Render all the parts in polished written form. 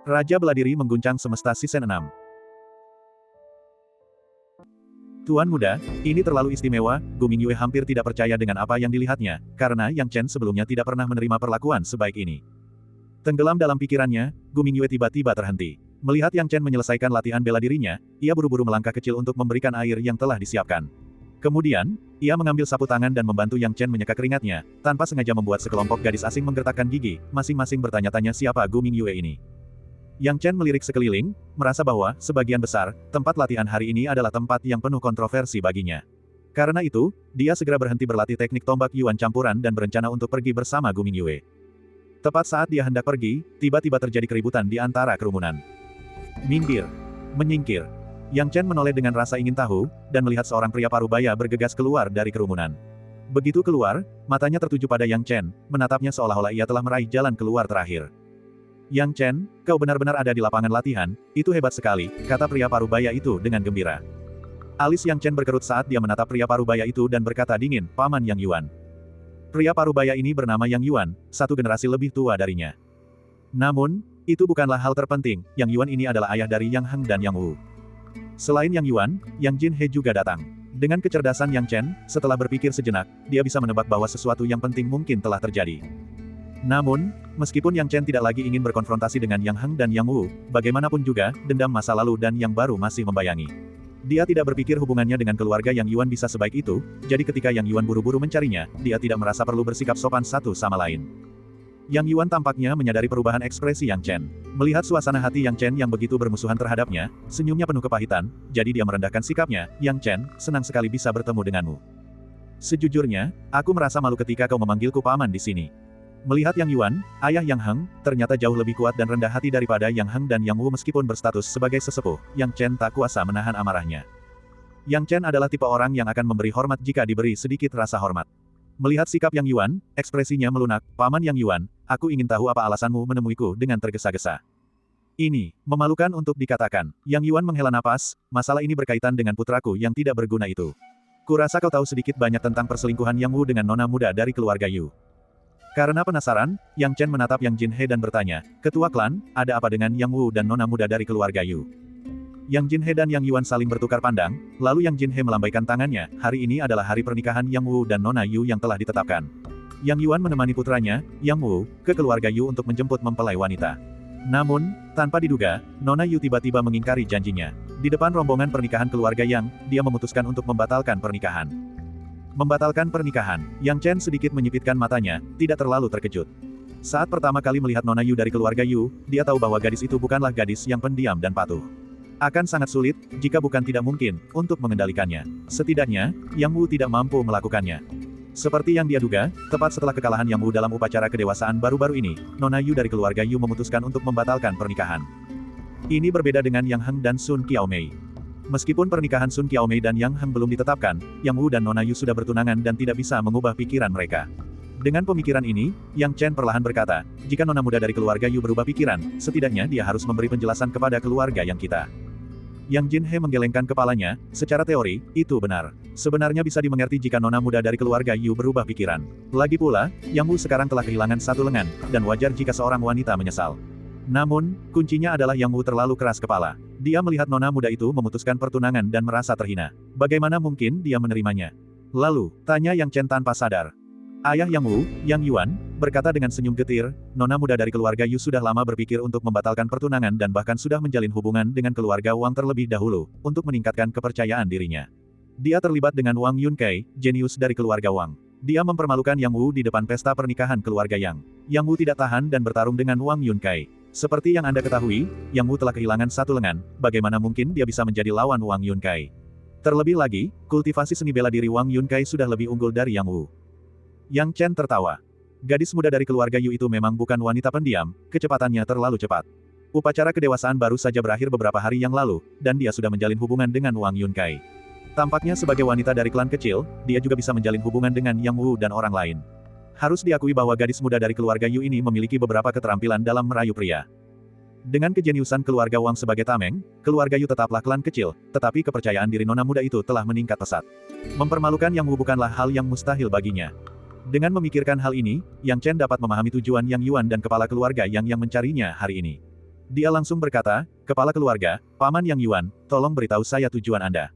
Raja bela diri mengguncang semesta season 6. Tuan muda, ini terlalu istimewa. Gu Mingyue hampir tidak percaya dengan apa yang dilihatnya, karena Yang Chen sebelumnya tidak pernah menerima perlakuan sebaik ini. Tenggelam dalam pikirannya, Gu Mingyue tiba-tiba terhenti. Melihat Yang Chen menyelesaikan latihan bela dirinya, ia buru-buru melangkah kecil untuk memberikan air yang telah disiapkan. Kemudian, ia mengambil sapu tangan dan membantu Yang Chen menyeka keringatnya, tanpa sengaja membuat sekelompok gadis asing menggertakkan gigi, masing-masing bertanya-tanya siapa Gu Mingyue ini. Yang Chen melirik sekeliling, merasa bahwa, sebagian besar, tempat latihan hari ini adalah tempat yang penuh kontroversi baginya. Karena itu, dia segera berhenti berlatih teknik tombak Yuan campuran dan berencana untuk pergi bersama Gu Mingyue. Tepat saat dia hendak pergi, tiba-tiba terjadi keributan di antara kerumunan. Minggir! Menyingkir! Yang Chen menoleh dengan rasa ingin tahu, dan melihat seorang pria parubaya bergegas keluar dari kerumunan. Begitu keluar, matanya tertuju pada Yang Chen, menatapnya seolah-olah ia telah meraih jalan keluar terakhir. Yang Chen, kau benar-benar ada di lapangan latihan, itu hebat sekali, kata pria parubaya itu dengan gembira. Alis Yang Chen berkerut saat dia menatap pria parubaya itu dan berkata dingin, Paman Yang Yuan. Pria parubaya ini bernama Yang Yuan, satu generasi lebih tua darinya. Namun, itu bukanlah hal terpenting, Yang Yuan ini adalah ayah dari Yang Heng dan Yang Wu. Selain Yang Yuan, Yang Jin He juga datang. Dengan kecerdasan Yang Chen, setelah berpikir sejenak, dia bisa menebak bahwa sesuatu yang penting mungkin telah terjadi. Namun, meskipun Yang Chen tidak lagi ingin berkonfrontasi dengan Yang Heng dan Yang Wu, bagaimanapun juga, dendam masa lalu dan yang baru masih membayangi. Dia tidak berpikir hubungannya dengan keluarga Yang Yuan bisa sebaik itu, jadi ketika Yang Yuan buru-buru mencarinya, dia tidak merasa perlu bersikap sopan satu sama lain. Yang Yuan tampaknya menyadari perubahan ekspresi Yang Chen. Melihat suasana hati Yang Chen yang begitu bermusuhan terhadapnya, senyumnya penuh kepahitan, jadi dia merendahkan sikapnya, Yang Chen, senang sekali bisa bertemu denganmu. Sejujurnya, aku merasa malu ketika kau memanggilku paman di sini. Melihat Yang Yuan, ayah Yang Heng, ternyata jauh lebih kuat dan rendah hati daripada Yang Heng dan Yang Wu meskipun berstatus sebagai sesepuh, Yang Chen tak kuasa menahan amarahnya. Yang Chen adalah tipe orang yang akan memberi hormat jika diberi sedikit rasa hormat. Melihat sikap Yang Yuan, ekspresinya melunak, Paman Yang Yuan, aku ingin tahu apa alasanmu menemuiku dengan tergesa-gesa. Ini, memalukan untuk dikatakan. Yang Yuan menghela napas, masalah ini berkaitan dengan putraku yang tidak berguna itu. Kurasa kau tahu sedikit banyak tentang perselingkuhan Yang Wu dengan nona muda dari keluarga Yu. Karena penasaran, Yang Chen menatap Yang Jin He dan bertanya, Ketua klan, ada apa dengan Yang Wu dan nona muda dari keluarga Yu? Yang Jin He dan Yang Yuan saling bertukar pandang, lalu Yang Jin He melambaikan tangannya, hari ini adalah hari pernikahan Yang Wu dan nona Yu yang telah ditetapkan. Yang Yuan menemani putranya, Yang Wu, ke keluarga Yu untuk menjemput mempelai wanita. Namun, tanpa diduga, nona Yu tiba-tiba mengingkari janjinya. Di depan rombongan pernikahan keluarga Yang, dia memutuskan untuk membatalkan pernikahan. Membatalkan pernikahan, Yang Chen sedikit menyipitkan matanya, tidak terlalu terkejut. Saat pertama kali melihat nona Yu dari keluarga Yu, dia tahu bahwa gadis itu bukanlah gadis yang pendiam dan patuh. Akan sangat sulit, jika bukan tidak mungkin, untuk mengendalikannya. Setidaknya, Yang Wu tidak mampu melakukannya. Seperti yang dia duga, tepat setelah kekalahan Yang Wu dalam upacara kedewasaan baru-baru ini, nona Yu dari keluarga Yu memutuskan untuk membatalkan pernikahan. Ini berbeda dengan Yang Heng dan Sun Qiaomei. Meskipun pernikahan Sun Qiaomei dan Yang Heng belum ditetapkan, Yang Wu dan nona Yu sudah bertunangan dan tidak bisa mengubah pikiran mereka. Dengan pemikiran ini, Yang Chen perlahan berkata, jika nona muda dari keluarga Yu berubah pikiran, setidaknya dia harus memberi penjelasan kepada keluarga Yang kita. Yang Jin He menggelengkan kepalanya, secara teori, itu benar. Sebenarnya bisa dimengerti jika nona muda dari keluarga Yu berubah pikiran. Lagi pula, Yang Wu sekarang telah kehilangan satu lengan, dan wajar jika seorang wanita menyesal. Namun, kuncinya adalah Yang Wu terlalu keras kepala. Dia melihat nona muda itu memutuskan pertunangan dan merasa terhina. Bagaimana mungkin dia menerimanya? Lalu, tanya Yang Chen tanpa sadar. Ayah Yang Wu, Yang Yuan, berkata dengan senyum getir, nona muda dari keluarga Yu sudah lama berpikir untuk membatalkan pertunangan dan bahkan sudah menjalin hubungan dengan keluarga Wang terlebih dahulu, untuk meningkatkan kepercayaan dirinya. Dia terlibat dengan Wang Yunkai, jenius dari keluarga Wang. Dia mempermalukan Yang Wu di depan pesta pernikahan keluarga Yang. Yang Wu tidak tahan dan bertarung dengan Wang Yunkai. Seperti yang Anda ketahui, Yang Wu telah kehilangan satu lengan, bagaimana mungkin dia bisa menjadi lawan Wang Yunkai? Terlebih lagi, kultivasi seni bela diri Wang Yunkai sudah lebih unggul dari Yang Wu. Yang Chen tertawa. Gadis muda dari keluarga Yu itu memang bukan wanita pendiam, kecepatannya terlalu cepat. Upacara kedewasaan baru saja berakhir beberapa hari yang lalu, dan dia sudah menjalin hubungan dengan Wang Yunkai. Tampaknya sebagai wanita dari klan kecil, dia juga bisa menjalin hubungan dengan Yang Wu dan orang lain. Harus diakui bahwa gadis muda dari keluarga Yu ini memiliki beberapa keterampilan dalam merayu pria. Dengan kejeniusan keluarga Wang sebagai tameng, keluarga Yu tetaplah klan kecil, tetapi kepercayaan diri nona muda itu telah meningkat pesat. Mempermalukan Yang Wu bukanlah hal yang mustahil baginya. Dengan memikirkan hal ini, Yang Chen dapat memahami tujuan Yang Yuan dan kepala keluarga yang mencarinya hari ini. Dia langsung berkata, "Kepala keluarga, Paman Yang Yuan, tolong beritahu saya tujuan Anda."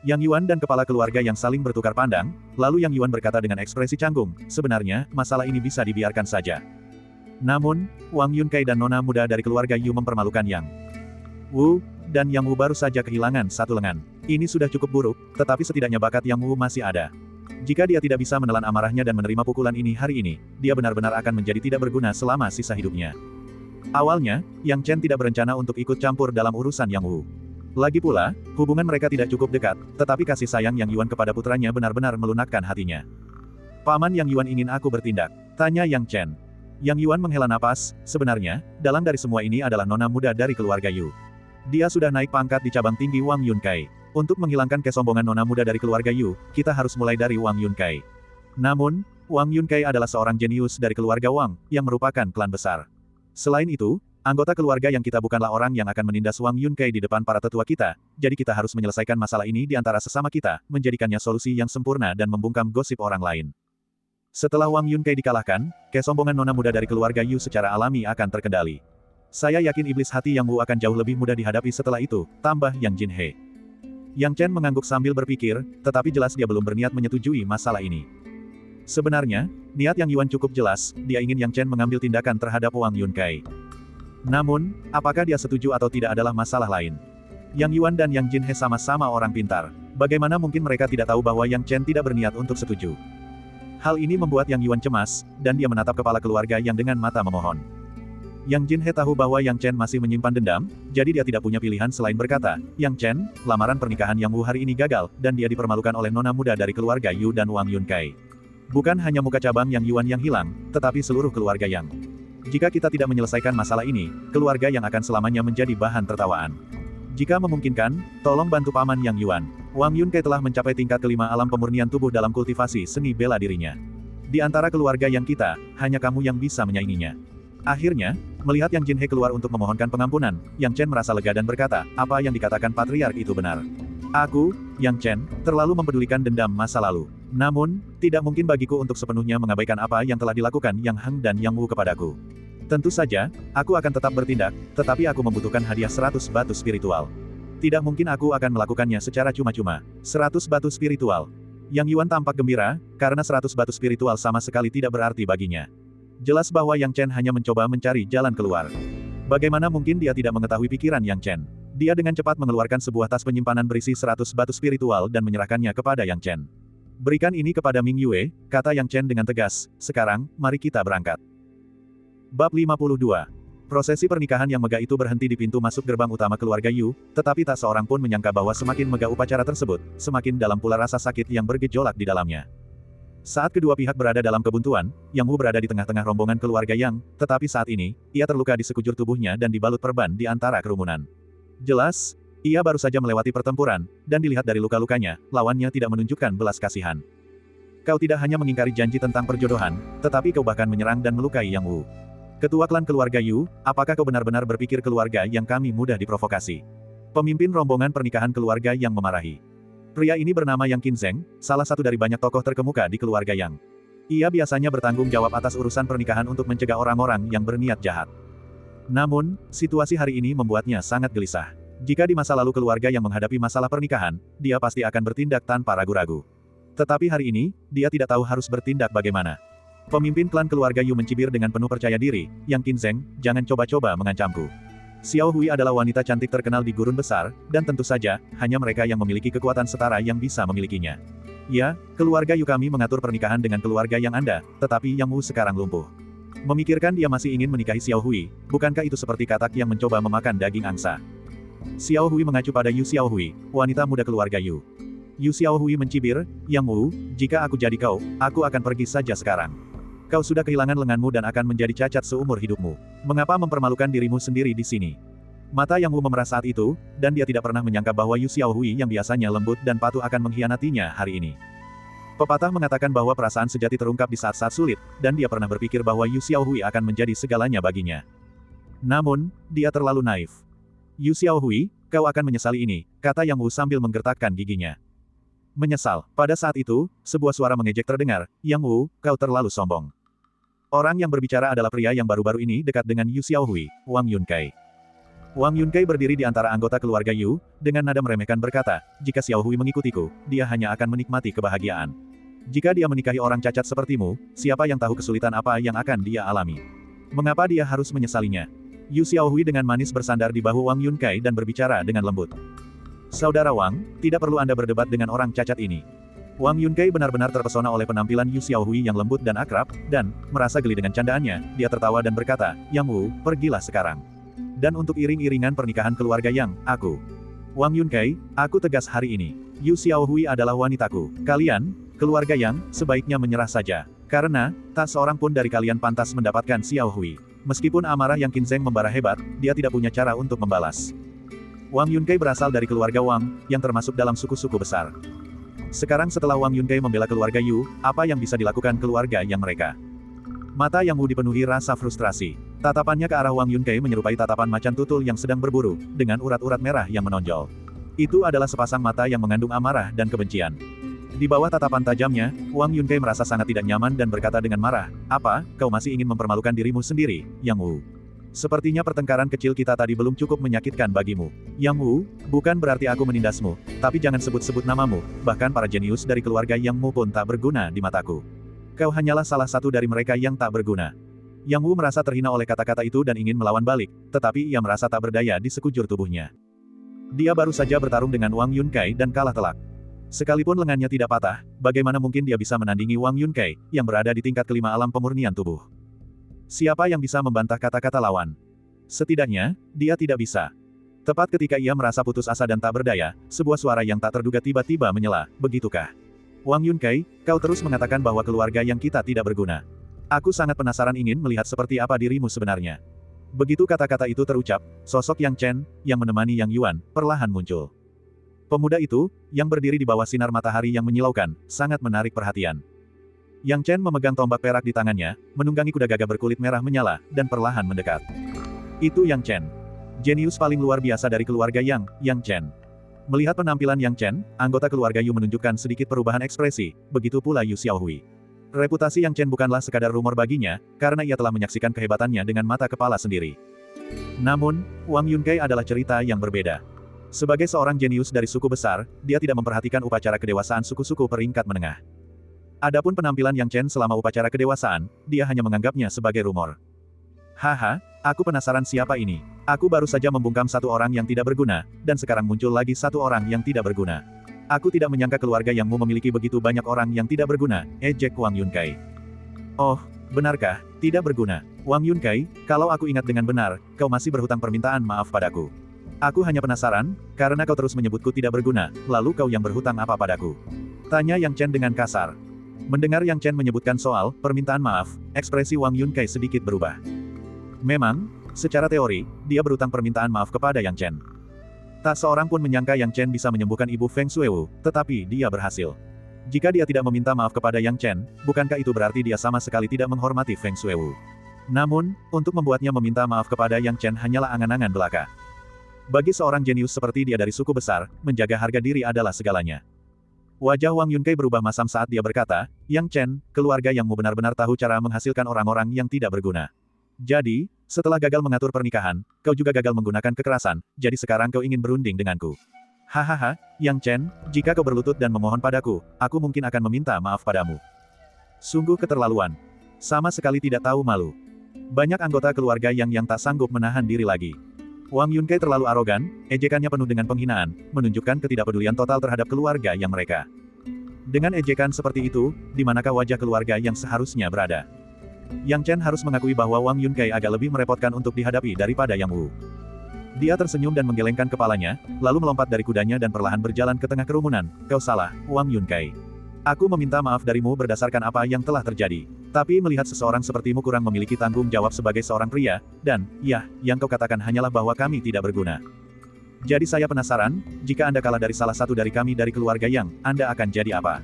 Yang Yuan dan kepala keluarga yang saling bertukar pandang, lalu Yang Yuan berkata dengan ekspresi canggung, "Sebenarnya, masalah ini bisa dibiarkan saja." Namun, Wang Yunkai dan nona muda dari keluarga Yu mempermalukan Yang Wu, dan Yang Wu baru saja kehilangan satu lengan. Ini sudah cukup buruk, tetapi setidaknya bakat Yang Wu masih ada. Jika dia tidak bisa menelan amarahnya dan menerima pukulan ini hari ini, dia benar-benar akan menjadi tidak berguna selama sisa hidupnya. Awalnya, Yang Chen tidak berencana untuk ikut campur dalam urusan Yang Wu. Lagi pula, hubungan mereka tidak cukup dekat, tetapi kasih sayang Yang Yuan kepada putranya benar-benar melunakkan hatinya. "Paman Yang Yuan ingin aku bertindak?" tanya Yang Chen. Yang Yuan menghela napas, "Sebenarnya, dalang dari semua ini adalah nona muda dari keluarga Yu. Dia sudah naik pangkat di cabang tinggi Wang Yunkai. Untuk menghilangkan kesombongan nona muda dari keluarga Yu, kita harus mulai dari Wang Yunkai. Namun, Wang Yunkai adalah seorang jenius dari keluarga Wang, yang merupakan klan besar. Selain itu, anggota keluarga yang kita bukanlah orang yang akan menindas Wang Yunkai di depan para tetua kita, jadi kita harus menyelesaikan masalah ini di antara sesama kita, menjadikannya solusi yang sempurna dan membungkam gosip orang lain." Setelah Wang Yunkai dikalahkan, kesombongan nona muda dari keluarga Yu secara alami akan terkendali. "Saya yakin iblis hati Yang Wu akan jauh lebih mudah dihadapi setelah itu," tambah Yang Jinhe. Yang Chen mengangguk sambil berpikir, tetapi jelas dia belum berniat menyetujui masalah ini. Sebenarnya, niat Yang Yuan cukup jelas, dia ingin Yang Chen mengambil tindakan terhadap Wang Yunkai. Namun, apakah dia setuju atau tidak adalah masalah lain. Yang Yuan dan Yang Jinhe sama-sama orang pintar. Bagaimana mungkin mereka tidak tahu bahwa Yang Chen tidak berniat untuk setuju? Hal ini membuat Yang Yuan cemas, dan dia menatap kepala keluarga Yang dengan mata memohon. Yang Jinhe tahu bahwa Yang Chen masih menyimpan dendam, jadi dia tidak punya pilihan selain berkata, "Yang Chen, lamaran pernikahan Yang Wu hari ini gagal, dan dia dipermalukan oleh nona muda dari keluarga Yu dan Wang Yunkai. Bukan hanya muka cabang Yang Yuan yang hilang, tetapi seluruh keluarga Yang. Jika kita tidak menyelesaikan masalah ini, keluarga Yang akan selamanya menjadi bahan tertawaan. Jika memungkinkan, tolong bantu Paman Yang Yuan." Wang Yunkai telah mencapai tingkat kelima alam pemurnian tubuh dalam kultivasi seni bela dirinya. Di antara keluarga Yang kita, hanya kamu yang bisa menyainginya. Akhirnya, melihat Yang Jinhe keluar untuk memohonkan pengampunan, Yang Chen merasa lega dan berkata, "Apa yang dikatakan patriark itu benar. Aku, Yang Chen, terlalu mempedulikan dendam masa lalu. Namun, tidak mungkin bagiku untuk sepenuhnya mengabaikan apa yang telah dilakukan Yang Heng dan Yang Wu kepadaku. Tentu saja, aku akan tetap bertindak, tetapi aku membutuhkan hadiah 100 batu spiritual. Tidak mungkin aku akan melakukannya secara cuma-cuma. 100 batu spiritual." Yang Yuan tampak gembira, karena 100 batu spiritual sama sekali tidak berarti baginya. Jelas bahwa Yang Chen hanya mencoba mencari jalan keluar. Bagaimana mungkin dia tidak mengetahui pikiran Yang Chen? Dia dengan cepat mengeluarkan sebuah tas penyimpanan berisi 100 batu spiritual dan menyerahkannya kepada Yang Chen. "Berikan ini kepada Ming Yue," kata Yang Chen dengan tegas. "Sekarang, mari kita berangkat." Bab 52. Prosesi pernikahan yang megah itu berhenti di pintu masuk gerbang utama keluarga Yu, tetapi tak seorang pun menyangka bahwa semakin megah upacara tersebut, semakin dalam pula rasa sakit yang bergejolak di dalamnya. Saat kedua pihak berada dalam kebuntuan, Yang Wu berada di tengah-tengah rombongan keluarga Yang, tetapi saat ini, ia terluka di sekujur tubuhnya dan dibalut perban di antara kerumunan. Jelas, ia baru saja melewati pertempuran, dan dilihat dari luka-lukanya, lawannya tidak menunjukkan belas kasihan. "Kau tidak hanya mengingkari janji tentang perjodohan, tetapi kau bahkan menyerang dan melukai Yang Wu. Ketua klan keluarga Yu, apakah kau benar-benar berpikir keluarga yang kami mudah diprovokasi?" Pemimpin rombongan pernikahan keluarga Yang memarahi. Pria ini bernama Yang Qinzheng, salah satu dari banyak tokoh terkemuka di keluarga Yang. Ia biasanya bertanggung jawab atas urusan pernikahan untuk mencegah orang-orang yang berniat jahat. Namun, situasi hari ini membuatnya sangat gelisah. Jika di masa lalu keluarga Yang menghadapi masalah pernikahan, dia pasti akan bertindak tanpa ragu-ragu. Tetapi hari ini, dia tidak tahu harus bertindak bagaimana. Pemimpin klan keluarga Yu mencibir dengan penuh percaya diri, "Yang Qinzheng, jangan coba-coba mengancamku. Xiao Hui adalah wanita cantik terkenal di gurun besar, dan tentu saja, hanya mereka yang memiliki kekuatan setara yang bisa memilikinya. Ya, keluarga Yu kami mengatur pernikahan dengan keluarga Yang Anda, tetapi Yang Wu sekarang lumpuh. Memikirkan dia masih ingin menikahi Xiao Hui, bukankah itu seperti katak yang mencoba memakan daging angsa?" Xiao Hui mengacu pada Yu Xiao Hui, wanita muda keluarga Yu. Yu Xiao Hui mencibir, "Yang Wu, jika aku jadi kau, aku akan pergi saja sekarang. Kau sudah kehilangan lenganmu dan akan menjadi cacat seumur hidupmu. Mengapa mempermalukan dirimu sendiri di sini?" Mata Yang Wu memerah saat itu, dan dia tidak pernah menyangka bahwa Yu Xiao Hui yang biasanya lembut dan patuh akan mengkhianatinya hari ini. Pepatah mengatakan bahwa perasaan sejati terungkap di saat-saat sulit, dan dia pernah berpikir bahwa Yu Xiao Hui akan menjadi segalanya baginya. Namun, dia terlalu naif. "Yu Xiao Hui, kau akan menyesali ini," kata Yang Wu sambil menggertakkan giginya. Menyesal. Pada saat itu, sebuah suara mengejek terdengar, "Yang Wu, kau terlalu sombong." Orang yang berbicara adalah pria yang baru-baru ini dekat dengan Yu Xiao Hui, Wang Yunkai. Wang Yunkai berdiri di antara anggota keluarga Yu, dengan nada meremehkan berkata, jika Xiao Hui mengikutiku, dia hanya akan menikmati kebahagiaan. Jika dia menikahi orang cacat sepertimu, siapa yang tahu kesulitan apa yang akan dia alami? Mengapa dia harus menyesalinya? Yu Xiaohui dengan manis bersandar di bahu Wang Yunkai dan berbicara dengan lembut. Saudara Wang, tidak perlu Anda berdebat dengan orang cacat ini. Wang Yunkai benar-benar terpesona oleh penampilan Yu Xiaohui yang lembut dan akrab, dan, merasa geli dengan candaannya, dia tertawa dan berkata, Yang Wu, pergilah sekarang. Dan untuk iring-iringan pernikahan keluarga Yang, aku. Wang Yunkai, aku tegas hari ini. Yu Xiaohui adalah wanitaku. Kalian, keluarga Yang, sebaiknya menyerah saja. Karena, tak seorang pun dari kalian pantas mendapatkan Xiaohui. Meskipun amarah Yang Qinzheng membara hebat, dia tidak punya cara untuk membalas. Wang Yunkai berasal dari keluarga Wang, yang termasuk dalam suku-suku besar. Sekarang setelah Wang Yunkai membela keluarga Yu, apa yang bisa dilakukan keluarga Yang mereka? Mata Yang Wu dipenuhi rasa frustrasi. Tatapannya ke arah Wang Yunkai menyerupai tatapan macan tutul yang sedang berburu, dengan urat-urat merah yang menonjol. Itu adalah sepasang mata yang mengandung amarah dan kebencian. Di bawah tatapan tajamnya, Wang Yunkai merasa sangat tidak nyaman dan berkata dengan marah, apa, kau masih ingin mempermalukan dirimu sendiri, Yang Wu? Sepertinya pertengkaran kecil kita tadi belum cukup menyakitkan bagimu. Yang Wu, bukan berarti aku menindasmu, tapi jangan sebut-sebut namamu, bahkan para jenius dari keluarga Yang Mu pun tak berguna di mataku. Kau hanyalah salah satu dari mereka yang tak berguna. Yang Wu merasa terhina oleh kata-kata itu dan ingin melawan balik, tetapi ia merasa tak berdaya di sekujur tubuhnya. Dia baru saja bertarung dengan Wang Yunkai dan kalah telak. Sekalipun lengannya tidak patah, bagaimana mungkin dia bisa menandingi Wang Yunkai, yang berada di tingkat kelima alam pemurnian tubuh? Siapa yang bisa membantah kata-kata lawan? Setidaknya, dia tidak bisa. Tepat ketika ia merasa putus asa dan tak berdaya, sebuah suara yang tak terduga tiba-tiba menyela, begitukah? Wang Yunkai, kau terus mengatakan bahwa keluarga yang kita tidak berguna. Aku sangat penasaran ingin melihat seperti apa dirimu sebenarnya. Begitu kata-kata itu terucap, sosok Yang Chen, yang menemani Yang Yuan, perlahan muncul. Pemuda itu, yang berdiri di bawah sinar matahari yang menyilaukan, sangat menarik perhatian. Yang Chen memegang tombak perak di tangannya, menunggangi kuda gagah berkulit merah menyala, dan perlahan mendekat. Itu Yang Chen. Jenius paling luar biasa dari keluarga Yang Chen. Melihat penampilan Yang Chen, anggota keluarga Yu menunjukkan sedikit perubahan ekspresi, begitu pula Yu Xiaohui. Reputasi Yang Chen bukanlah sekadar rumor baginya, karena ia telah menyaksikan kehebatannya dengan mata kepala sendiri. Namun, Wang Yunkai adalah cerita yang berbeda. Sebagai seorang jenius dari suku besar, dia tidak memperhatikan upacara kedewasaan suku-suku peringkat menengah. Adapun penampilan Yang Chen selama upacara kedewasaan, dia hanya menganggapnya sebagai rumor. Haha, aku penasaran siapa ini. Aku baru saja membungkam satu orang yang tidak berguna, dan sekarang muncul lagi satu orang yang tidak berguna. Aku tidak menyangka keluarga Yang Mu memiliki begitu banyak orang yang tidak berguna, ejek Wang Yunkai. Oh, benarkah, tidak berguna? Wang Yunkai, kalau aku ingat dengan benar, kau masih berhutang permintaan maaf padaku. Aku hanya penasaran, karena kau terus menyebutku tidak berguna, lalu kau yang berhutang apa padaku? Tanya Yang Chen dengan kasar. Mendengar Yang Chen menyebutkan soal permintaan maaf, ekspresi Wang Yunkai sedikit berubah. Memang, secara teori, dia berhutang permintaan maaf kepada Yang Chen. Tak seorang pun menyangka Yang Chen bisa menyembuhkan ibu Feng Shuiwu, tetapi dia berhasil. Jika dia tidak meminta maaf kepada Yang Chen, bukankah itu berarti dia sama sekali tidak menghormati Feng Shuiwu? Namun, untuk membuatnya meminta maaf kepada Yang Chen hanyalah angan-angan belaka. Bagi seorang jenius seperti dia dari suku besar, menjaga harga diri adalah segalanya. Wajah Wang Yunkai berubah masam saat dia berkata, Yang Chen, keluarga Yang Mu benar-benar tahu cara menghasilkan orang-orang yang tidak berguna. Jadi, setelah gagal mengatur pernikahan, kau juga gagal menggunakan kekerasan, jadi sekarang kau ingin berunding denganku. Hahaha, Yang Chen, jika kau berlutut dan memohon padaku, aku mungkin akan meminta maaf padamu. Sungguh keterlaluan. Sama sekali tidak tahu malu. Banyak anggota keluarga yang tak sanggup menahan diri lagi. Wang Yunkai terlalu arogan, ejekannya penuh dengan penghinaan, menunjukkan ketidakpedulian total terhadap keluarga yang mereka. Dengan ejekan seperti itu, di manakah wajah keluarga yang seharusnya berada? Yang Chen harus mengakui bahwa Wang Yunkai agak lebih merepotkan untuk dihadapi daripada Yang Wu. Dia tersenyum dan menggelengkan kepalanya, lalu melompat dari kudanya dan perlahan berjalan ke tengah kerumunan. Kau salah, Wang Yunkai. Aku meminta maaf darimu berdasarkan apa yang telah terjadi. Tapi melihat seseorang sepertimu kurang memiliki tanggung jawab sebagai seorang pria, dan, ya, yang kau katakan hanyalah bahwa kami tidak berguna. Jadi saya penasaran, jika Anda kalah dari salah satu dari kami dari keluarga Yang, Anda akan jadi apa?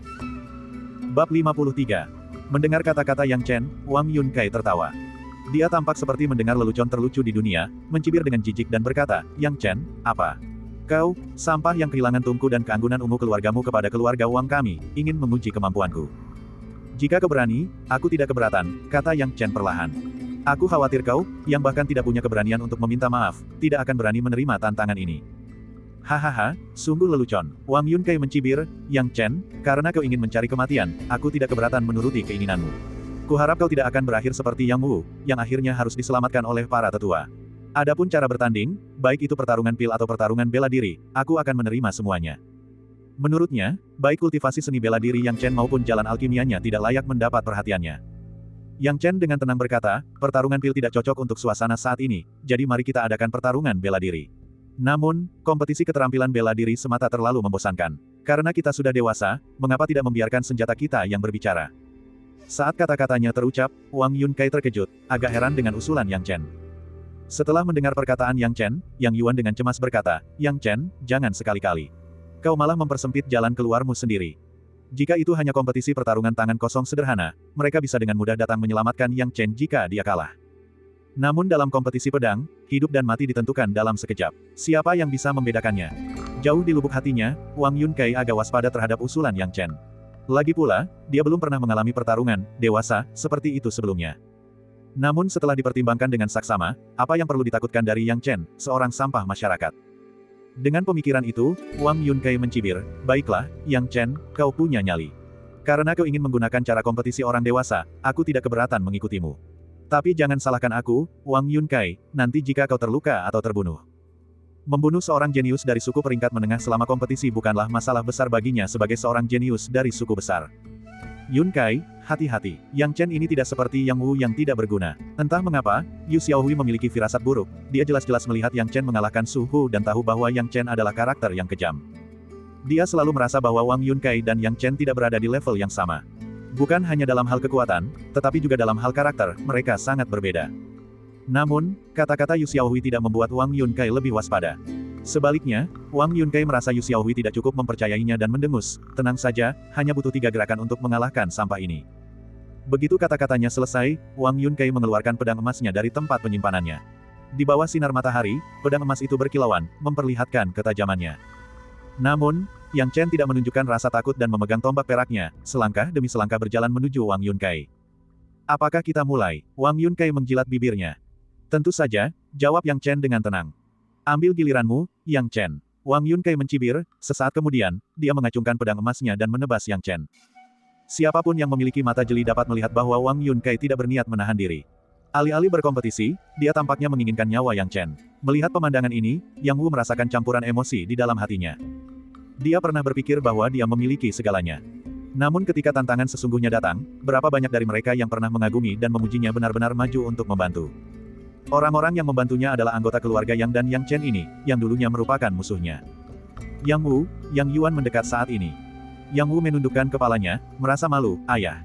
Bab 53. Mendengar kata-kata Yang Chen, Wang Yunkai tertawa. Dia tampak seperti mendengar lelucon terlucu di dunia, mencibir dengan jijik dan berkata, Yang Chen, apa? Kau, sampah yang kehilangan tungku dan keanggunan ungu keluargamu kepada keluarga Wang kami, ingin menguji kemampuanku. Jika kau berani, aku tidak keberatan, kata Yang Chen perlahan. Aku khawatir kau, yang bahkan tidak punya keberanian untuk meminta maaf, tidak akan berani menerima tantangan ini. Hahaha, sungguh lelucon. Wang Yunkai mencibir, Yang Chen, karena kau ingin mencari kematian, aku tidak keberatan menuruti keinginanmu. Kuharap kau tidak akan berakhir seperti Yang Wu, yang akhirnya harus diselamatkan oleh para tetua. Adapun cara bertanding, baik itu pertarungan pil atau pertarungan bela diri, aku akan menerima semuanya. Menurutnya, baik kultivasi seni bela diri Yang Chen maupun jalan alkimianya tidak layak mendapat perhatiannya. Yang Chen dengan tenang berkata, pertarungan pil tidak cocok untuk suasana saat ini, jadi mari kita adakan pertarungan bela diri. Namun, kompetisi keterampilan bela diri semata terlalu membosankan. Karena kita sudah dewasa, mengapa tidak membiarkan senjata kita yang berbicara? Saat kata-katanya terucap, Wang Yunkai terkejut, agak heran dengan usulan Yang Chen. Setelah mendengar perkataan Yang Chen, Yang Yuan dengan cemas berkata, Yang Chen, jangan sekali-kali. Kau malah mempersempit jalan keluarmu sendiri. Jika itu hanya kompetisi pertarungan tangan kosong sederhana, mereka bisa dengan mudah datang menyelamatkan Yang Chen jika dia kalah. Namun dalam kompetisi pedang, hidup dan mati ditentukan dalam sekejap. Siapa yang bisa membedakannya? Jauh di lubuk hatinya, Wang Yunkai agak waspada terhadap usulan Yang Chen. Lagi pula, dia belum pernah mengalami pertarungan dewasa seperti itu sebelumnya. Namun setelah dipertimbangkan dengan saksama, apa yang perlu ditakutkan dari Yang Chen, seorang sampah masyarakat? Dengan pemikiran itu, Wang Yunkai mencibir, baiklah, Yang Chen, kau punya nyali. Karena kau ingin menggunakan cara kompetisi orang dewasa, aku tidak keberatan mengikutimu. Tapi jangan salahkan aku, Wang Yunkai, nanti jika kau terluka atau terbunuh. Membunuh seorang jenius dari suku peringkat menengah selama kompetisi bukanlah masalah besar baginya sebagai seorang jenius dari suku besar. Yunkai, hati-hati, Yang Chen ini tidak seperti Yang Wu yang tidak berguna. Entah mengapa, Yu Xiaohui memiliki firasat buruk, dia jelas-jelas melihat Yang Chen mengalahkan Su Hu dan tahu bahwa Yang Chen adalah karakter yang kejam. Dia selalu merasa bahwa Wang Yunkai dan Yang Chen tidak berada di level yang sama. Bukan hanya dalam hal kekuatan, tetapi juga dalam hal karakter, mereka sangat berbeda. Namun, kata-kata Yu Xiaohui tidak membuat Wang Yunkai lebih waspada. Sebaliknya, Wang Yunkai merasa Yu Xiaohui tidak cukup mempercayainya dan mendengus, tenang saja, hanya butuh 3 gerakan untuk mengalahkan sampah ini. Begitu kata-katanya selesai, Wang Yunkai mengeluarkan pedang emasnya dari tempat penyimpanannya. Di bawah sinar matahari, pedang emas itu berkilauan, memperlihatkan ketajamannya. Namun, Yang Chen tidak menunjukkan rasa takut dan memegang tombak peraknya, selangkah demi selangkah berjalan menuju Wang Yunkai. Apakah kita mulai? Wang Yunkai menjilat bibirnya. Tentu saja, jawab Yang Chen dengan tenang. Ambil giliranmu, Yang Chen. Wang Yunkai mencibir, sesaat kemudian, dia mengacungkan pedang emasnya dan menebas Yang Chen. Siapapun yang memiliki mata jeli dapat melihat bahwa Wang Yunkai tidak berniat menahan diri. Alih-alih berkompetisi, dia tampaknya menginginkan nyawa Yang Chen. Melihat pemandangan ini, Yang Wu merasakan campuran emosi di dalam hatinya. Dia pernah berpikir bahwa dia memiliki segalanya. Namun ketika tantangan sesungguhnya datang, berapa banyak dari mereka yang pernah mengagumi dan memujinya benar-benar maju untuk membantu. Orang-orang yang membantunya adalah anggota keluarga Yang dan Yang Chen ini, yang dulunya merupakan musuhnya. Yang Wu, Yang Yuan mendekat saat ini. Yang Wu menundukkan kepalanya, merasa malu, ayah.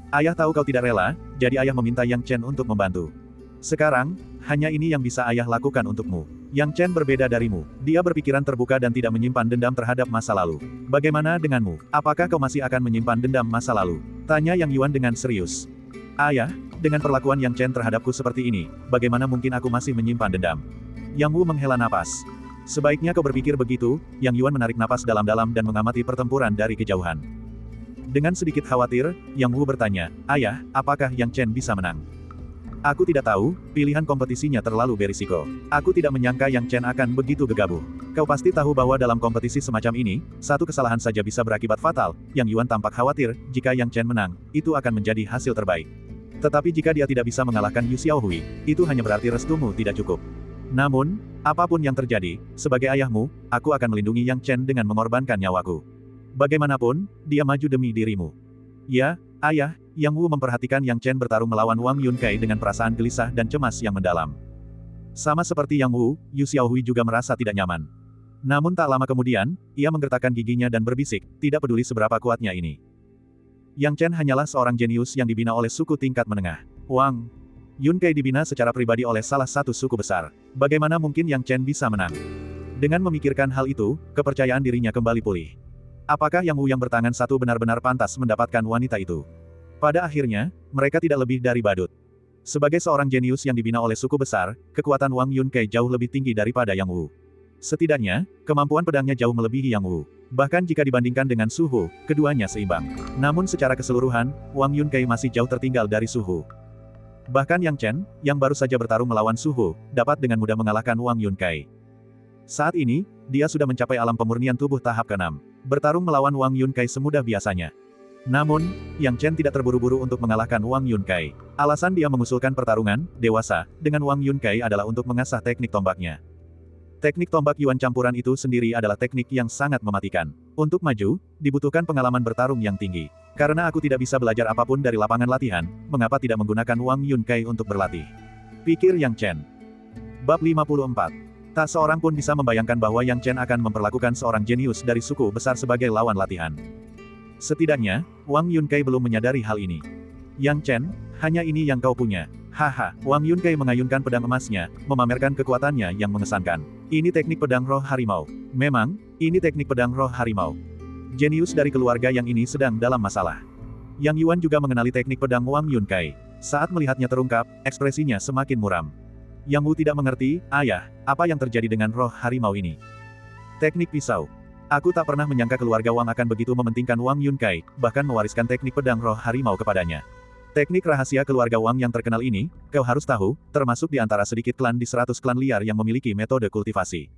Ayah tahu kau tidak rela, jadi ayah meminta Yang Chen untuk membantu. Sekarang, hanya ini yang bisa ayah lakukan untukmu. Yang Chen berbeda darimu. Dia berpikiran terbuka dan tidak menyimpan dendam terhadap masa lalu. Bagaimana denganmu? Apakah kau masih akan menyimpan dendam masa lalu? Tanya Yang Yuan dengan serius. Ayah, dengan perlakuan Yang Chen terhadapku seperti ini, bagaimana mungkin aku masih menyimpan dendam? Yang Wu menghela napas. Sebaiknya kau berpikir begitu, Yang Yuan menarik napas dalam-dalam dan mengamati pertempuran dari kejauhan. Dengan sedikit khawatir, Yang Wu bertanya, ayah, apakah Yang Chen bisa menang? Aku tidak tahu, pilihan kompetisinya terlalu berisiko. Aku tidak menyangka Yang Chen akan begitu gegabah. Kau pasti tahu bahwa dalam kompetisi semacam ini, satu kesalahan saja bisa berakibat fatal. Yang Yuan tampak khawatir, jika Yang Chen menang, itu akan menjadi hasil terbaik. Tetapi jika dia tidak bisa mengalahkan Yu Xiaohui, itu hanya berarti restumu tidak cukup. Namun, apapun yang terjadi, sebagai ayahmu, aku akan melindungi Yang Chen dengan mengorbankan nyawaku. Bagaimanapun, dia maju demi dirimu. Ya, ayah. Yang Wu memperhatikan Yang Chen bertarung melawan Wang Yunkai dengan perasaan gelisah dan cemas yang mendalam. Sama seperti Yang Wu, Yu Xiaohui juga merasa tidak nyaman. Namun tak lama kemudian, ia menggertakkan giginya dan berbisik, tidak peduli seberapa kuatnya ini. Yang Chen hanyalah seorang jenius yang dibina oleh suku tingkat menengah. Wang Yunkai dibina secara pribadi oleh salah satu suku besar. Bagaimana mungkin Yang Chen bisa menang? Dengan memikirkan hal itu, kepercayaan dirinya kembali pulih. Apakah Yang Wu yang bertangan satu benar-benar pantas mendapatkan wanita itu? Pada akhirnya, mereka tidak lebih dari badut. Sebagai seorang jenius yang dibina oleh suku besar, kekuatan Wang Yunkai jauh lebih tinggi daripada Yang Wu. Setidaknya, kemampuan pedangnya jauh melebihi Yang Wu. Bahkan jika dibandingkan dengan Su Hu, keduanya seimbang. Namun secara keseluruhan, Wang Yunkai masih jauh tertinggal dari Su Hu. Bahkan Yang Chen, yang baru saja bertarung melawan Suhu, dapat dengan mudah mengalahkan Wang Yunkai. Saat ini, dia sudah mencapai alam pemurnian tubuh tahap ke-6. Bertarung melawan Wang Yunkai semudah biasanya. Namun, Yang Chen tidak terburu-buru untuk mengalahkan Wang Yunkai. Alasan dia mengusulkan pertarungan dewasa dengan Wang Yunkai adalah untuk mengasah teknik tombaknya. Teknik tombak Yuan campuran itu sendiri adalah teknik yang sangat mematikan. Untuk maju, dibutuhkan pengalaman bertarung yang tinggi. Karena aku tidak bisa belajar apapun dari lapangan latihan, mengapa tidak menggunakan Wang Yunkai untuk berlatih? Pikir Yang Chen. Bab 54. Tak seorang pun bisa membayangkan bahwa Yang Chen akan memperlakukan seorang jenius dari suku besar sebagai lawan latihan. Setidaknya, Wang Yunkai belum menyadari hal ini. Yang Chen, hanya ini yang kau punya. Haha, Wang Yunkai mengayunkan pedang emasnya, memamerkan kekuatannya yang mengesankan. Ini teknik pedang roh harimau. Memang, ini teknik pedang roh harimau. Jenius dari keluarga yang ini sedang dalam masalah. Yang Yuan juga mengenali teknik pedang Wang Yunkai. Saat melihatnya terungkap, ekspresinya semakin muram. Yang Wu tidak mengerti, ayah, apa yang terjadi dengan roh harimau ini? Teknik pisau. Aku tak pernah menyangka keluarga Wang akan begitu mementingkan Wang Yunkai, bahkan mewariskan teknik pedang roh harimau kepadanya. Teknik rahasia keluarga Wang yang terkenal ini, kau harus tahu, termasuk di antara sedikit klan di 100 klan liar yang memiliki metode kultivasi.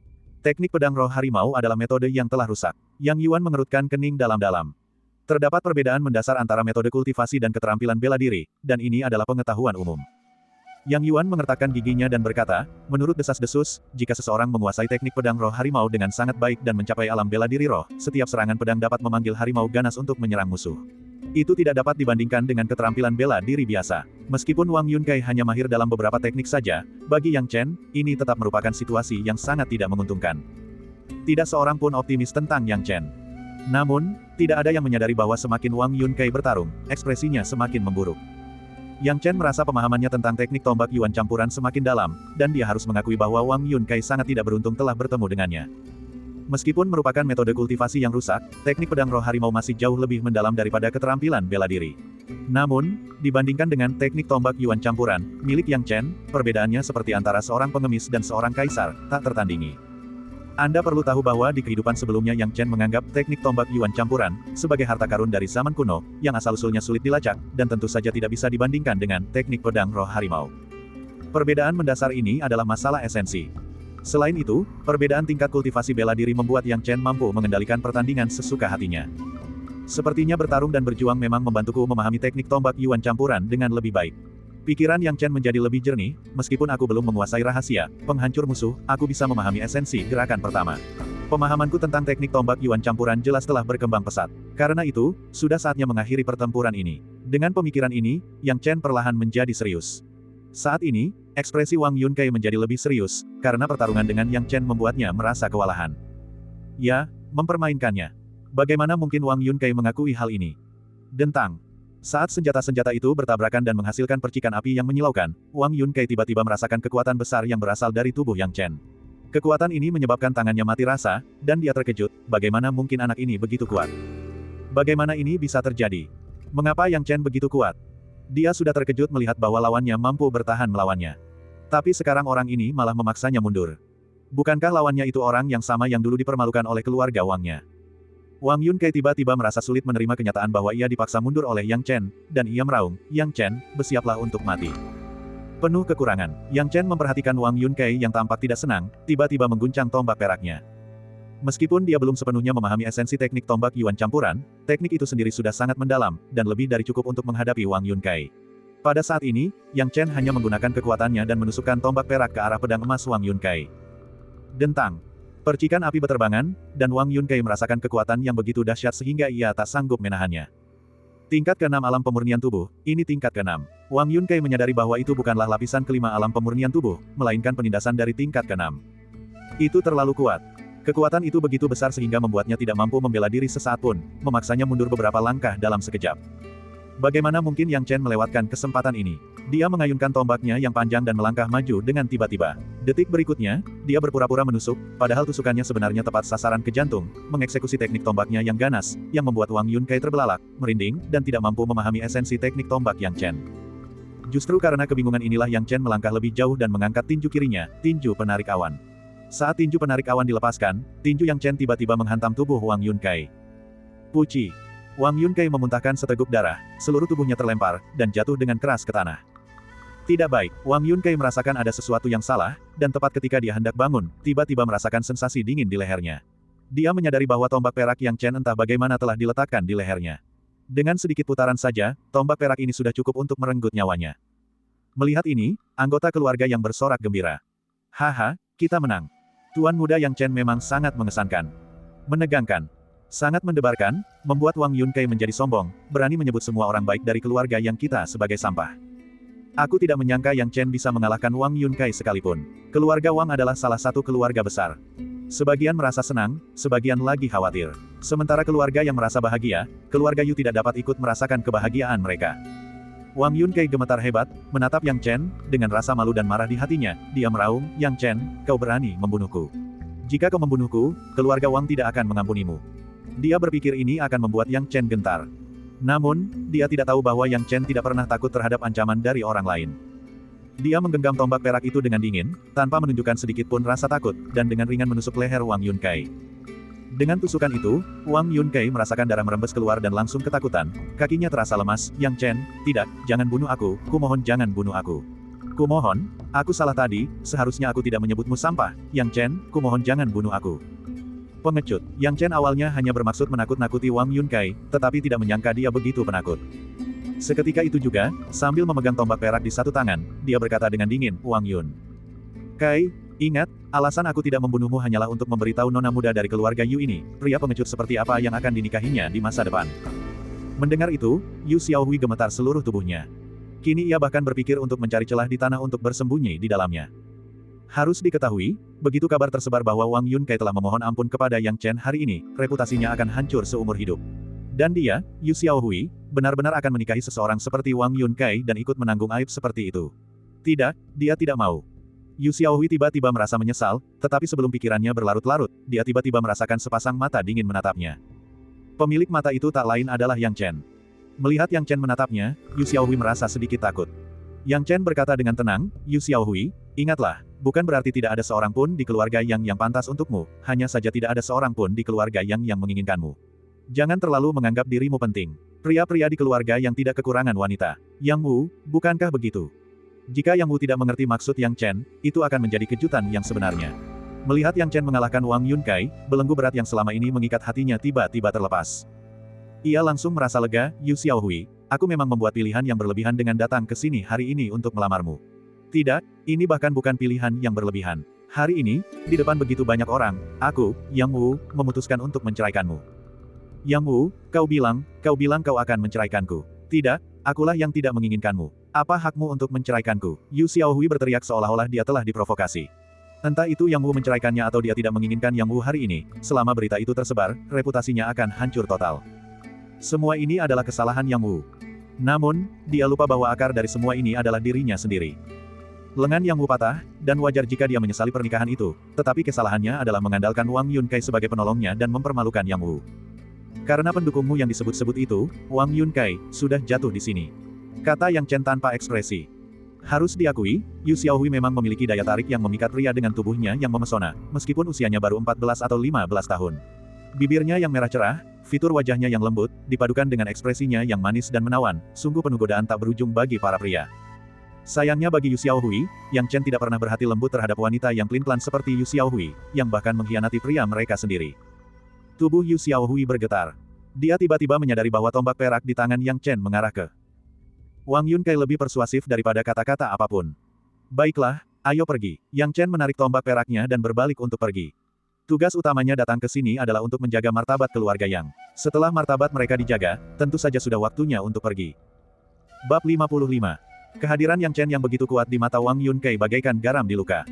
Teknik pedang roh harimau adalah metode yang telah rusak. Yang Yuan mengerutkan kening dalam-dalam. Terdapat perbedaan mendasar antara metode kultivasi dan keterampilan bela diri, dan ini adalah pengetahuan umum. Yang Yuan mengertakkan giginya dan berkata, menurut desas-desus, jika seseorang menguasai teknik pedang roh harimau dengan sangat baik dan mencapai alam bela diri roh, setiap serangan pedang dapat memanggil harimau ganas untuk menyerang musuh. Itu tidak dapat dibandingkan dengan keterampilan bela diri biasa. Meskipun Wang Yunkai hanya mahir dalam beberapa teknik saja, bagi Yang Chen, ini tetap merupakan situasi yang sangat tidak menguntungkan. Tidak seorang pun optimis tentang Yang Chen. Namun, tidak ada yang menyadari bahwa semakin Wang Yunkai bertarung, ekspresinya semakin memburuk. Yang Chen merasa pemahamannya tentang teknik tombak Yuan campuran semakin dalam, dan dia harus mengakui bahwa Wang Yunkai sangat tidak beruntung telah bertemu dengannya. Meskipun merupakan metode kultivasi yang rusak, teknik pedang roh harimau masih jauh lebih mendalam daripada keterampilan bela diri. Namun, dibandingkan dengan teknik tombak Yuan campuran, milik Yang Chen, perbedaannya seperti antara seorang pengemis dan seorang kaisar, tak tertandingi. Anda perlu tahu bahwa di kehidupan sebelumnya Yang Chen menganggap teknik tombak Yuan campuran sebagai harta karun dari zaman kuno, yang asal-usulnya sulit dilacak, dan tentu saja tidak bisa dibandingkan dengan teknik pedang roh harimau. Perbedaan mendasar ini adalah masalah esensi. Selain itu, perbedaan tingkat kultivasi bela diri membuat Yang Chen mampu mengendalikan pertandingan sesuka hatinya. Sepertinya bertarung dan berjuang memang membantuku memahami teknik tombak Yuan campuran dengan lebih baik. Pikiran Yang Chen menjadi lebih jernih, meskipun aku belum menguasai rahasia penghancur musuh, aku bisa memahami esensi gerakan pertama. Pemahamanku tentang teknik tombak Yuan campuran jelas telah berkembang pesat. Karena itu, sudah saatnya mengakhiri pertempuran ini. Dengan pemikiran ini, Yang Chen perlahan menjadi serius. Saat ini, ekspresi Wang Yunkai menjadi lebih serius, karena pertarungan dengan Yang Chen membuatnya merasa kewalahan. Ya, mempermainkannya. Bagaimana mungkin Wang Yunkai mengakui hal ini? Dentang. Saat senjata-senjata itu bertabrakan dan menghasilkan percikan api yang menyilaukan, Wang Yunkai tiba-tiba merasakan kekuatan besar yang berasal dari tubuh Yang Chen. Kekuatan ini menyebabkan tangannya mati rasa, dan dia terkejut, bagaimana mungkin anak ini begitu kuat? Bagaimana ini bisa terjadi? Mengapa Yang Chen begitu kuat? Dia sudah terkejut melihat bahwa lawannya mampu bertahan melawannya. Tapi sekarang orang ini malah memaksanya mundur. Bukankah lawannya itu orang yang sama yang dulu dipermalukan oleh keluarga Wangnya? Wang Yunkai tiba-tiba merasa sulit menerima kenyataan bahwa ia dipaksa mundur oleh Yang Chen, dan ia meraung, Yang Chen, bersiaplah untuk mati. Penuh kekurangan, Yang Chen memperhatikan Wang Yunkai yang tampak tidak senang, tiba-tiba mengguncang tombak peraknya. Meskipun dia belum sepenuhnya memahami esensi teknik tombak Yuan campuran, teknik itu sendiri sudah sangat mendalam, dan lebih dari cukup untuk menghadapi Wang Yunkai. Pada saat ini, Yang Chen hanya menggunakan kekuatannya dan menusukkan tombak perak ke arah pedang emas Wang Yunkai. Dentang. Percikan api berterbangan, dan Wang Yunkai merasakan kekuatan yang begitu dahsyat sehingga ia tak sanggup menahannya. Tingkat ke-6 alam pemurnian tubuh, ini tingkat ke-6. Wang Yunkai menyadari bahwa itu bukanlah lapisan kelima alam pemurnian tubuh, melainkan penindasan dari tingkat ke-6. Itu terlalu kuat. Kekuatan itu begitu besar sehingga membuatnya tidak mampu membela diri sesaat pun, memaksanya mundur beberapa langkah dalam sekejap. Bagaimana mungkin Yang Chen melewatkan kesempatan ini? Dia mengayunkan tombaknya yang panjang dan melangkah maju dengan tiba-tiba. Detik berikutnya, dia berpura-pura menusuk, padahal tusukannya sebenarnya tepat sasaran ke jantung, mengeksekusi teknik tombaknya yang ganas, yang membuat Wang Yunkai terbelalak, merinding, dan tidak mampu memahami esensi teknik tombak Yang Chen. Justru karena kebingungan inilah Yang Chen melangkah lebih jauh dan mengangkat tinju kirinya, tinju penarik awan. Saat tinju penarik awan dilepaskan, tinju Yang Chen tiba-tiba menghantam tubuh Wang Yunkai. Puci. Wang Yunkai memuntahkan seteguk darah, seluruh tubuhnya terlempar, dan jatuh dengan keras ke tanah. Tidak baik, Wang Yunkai merasakan ada sesuatu yang salah, dan tepat ketika dia hendak bangun, tiba-tiba merasakan sensasi dingin di lehernya. Dia menyadari bahwa tombak perak Yang Chen entah bagaimana telah diletakkan di lehernya. Dengan sedikit putaran saja, tombak perak ini sudah cukup untuk merenggut nyawanya. Melihat ini, anggota keluarga yang bersorak gembira. Haha, kita menang. Tuan muda Yang Chen memang sangat mengesankan. Menegangkan. Sangat mendebarkan, membuat Wang Yunkai menjadi sombong, berani menyebut semua orang baik dari keluarga yang kita sebagai sampah. Aku tidak menyangka Yang Chen bisa mengalahkan Wang Yunkai sekalipun. Keluarga Wang adalah salah satu keluarga besar. Sebagian merasa senang, sebagian lagi khawatir. Sementara keluarga yang merasa bahagia, keluarga Yu tidak dapat ikut merasakan kebahagiaan mereka. Wang Yunkai gemetar hebat, menatap Yang Chen, dengan rasa malu dan marah di hatinya, dia meraung, Yang Chen, kau berani membunuhku. Jika kau membunuhku, keluarga Wang tidak akan mengampunimu. Dia berpikir ini akan membuat Yang Chen gentar. Namun, dia tidak tahu bahwa Yang Chen tidak pernah takut terhadap ancaman dari orang lain. Dia menggenggam tombak perak itu dengan dingin, tanpa menunjukkan sedikit pun rasa takut, dan dengan ringan menusuk leher Wang Yunkai. Dengan tusukan itu, Wang Yunkai merasakan darah merembes keluar dan langsung ketakutan, kakinya terasa lemas, Yang Chen, tidak, jangan bunuh aku, kumohon jangan bunuh aku. Kumohon, aku salah tadi, seharusnya aku tidak menyebutmu sampah, Yang Chen, kumohon jangan bunuh aku. Pengecut, Yang Chen awalnya hanya bermaksud menakut-nakuti Wang Yunkai, tetapi tidak menyangka dia begitu penakut. Seketika itu juga, sambil memegang tombak perak di satu tangan, dia berkata dengan dingin, Wang Yun. Kai, ingat, alasan aku tidak membunuhmu hanyalah untuk memberitahu nona muda dari keluarga Yu ini, pria pengecut seperti apa yang akan dinikahinya di masa depan. Mendengar itu, Yu Xiaohui gemetar seluruh tubuhnya. Kini ia bahkan berpikir untuk mencari celah di tanah untuk bersembunyi di dalamnya. Harus diketahui, begitu kabar tersebar bahwa Wang Yunkai telah memohon ampun kepada Yang Chen hari ini, reputasinya akan hancur seumur hidup. Dan dia, Yu Xiaohui, benar-benar akan menikahi seseorang seperti Wang Yunkai dan ikut menanggung aib seperti itu. Tidak, dia tidak mau. Yu Xiaohui tiba-tiba merasa menyesal, tetapi sebelum pikirannya berlarut-larut, dia tiba-tiba merasakan sepasang mata dingin menatapnya. Pemilik mata itu tak lain adalah Yang Chen. Melihat Yang Chen menatapnya, Yu Xiaohui merasa sedikit takut. Yang Chen berkata dengan tenang, Yu Xiaohui, ingatlah, bukan berarti tidak ada seorang pun di keluarga yang pantas untukmu, hanya saja tidak ada seorang pun di keluarga yang menginginkanmu. Jangan terlalu menganggap dirimu penting. Pria-pria di keluarga yang tidak kekurangan wanita. Yang Wu, bukankah begitu? Jika Yang Wu tidak mengerti maksud Yang Chen, itu akan menjadi kejutan yang sebenarnya. Melihat Yang Chen mengalahkan Wang Yunkai, belenggu berat yang selama ini mengikat hatinya tiba-tiba terlepas. Ia langsung merasa lega, Yu Xiaohui, aku memang membuat pilihan yang berlebihan dengan datang ke sini hari ini untuk melamarmu. Tidak, ini bahkan bukan pilihan yang berlebihan. Hari ini, di depan begitu banyak orang, aku, Yang Wu, memutuskan untuk menceraikanmu. Yang Wu, kau bilang kau akan menceraikanku. Tidak, akulah yang tidak menginginkanmu. Apa hakmu untuk menceraikanku? Yu Xiaohui berteriak seolah-olah dia telah diprovokasi. Entah itu Yang Wu menceraikannya atau dia tidak menginginkan Yang Wu hari ini, selama berita itu tersebar, reputasinya akan hancur total. Semua ini adalah kesalahan Yang Wu. Namun, dia lupa bahwa akar dari semua ini adalah dirinya sendiri. Lengan Yang Wu patah, dan wajar jika dia menyesali pernikahan itu, tetapi kesalahannya adalah mengandalkan Wang Yunkai sebagai penolongnya dan mempermalukan Yang Wu. Karena pendukungmu yang disebut-sebut itu, Wang Yunkai, sudah jatuh di sini. Kata Yang Chen tanpa ekspresi. Harus diakui, Yu Xiaohui memang memiliki daya tarik yang memikat pria dengan tubuhnya yang memesona, meskipun usianya baru 14 atau 15 tahun. Bibirnya yang merah cerah, fitur wajahnya yang lembut, dipadukan dengan ekspresinya yang manis dan menawan, sungguh penuh godaan tak berujung bagi para pria. Sayangnya bagi Yu Xiaohui, Yang Chen tidak pernah berhati lembut terhadap wanita yang pelin-pelan seperti Yu Xiaohui, yang bahkan mengkhianati pria mereka sendiri. Tubuh Yu Xiaohui bergetar. Dia tiba-tiba menyadari bahwa tombak perak di tangan Yang Chen mengarah ke Wang Yunkai lebih persuasif daripada kata-kata apapun. Baiklah, ayo pergi. Yang Chen menarik tombak peraknya dan berbalik untuk pergi. Tugas utamanya datang ke sini adalah untuk menjaga martabat keluarga Yang. Setelah martabat mereka dijaga, tentu saja sudah waktunya untuk pergi. Bab 55. Kehadiran Yang Chen yang begitu kuat di mata Wang Yunkai bagaikan garam di luka.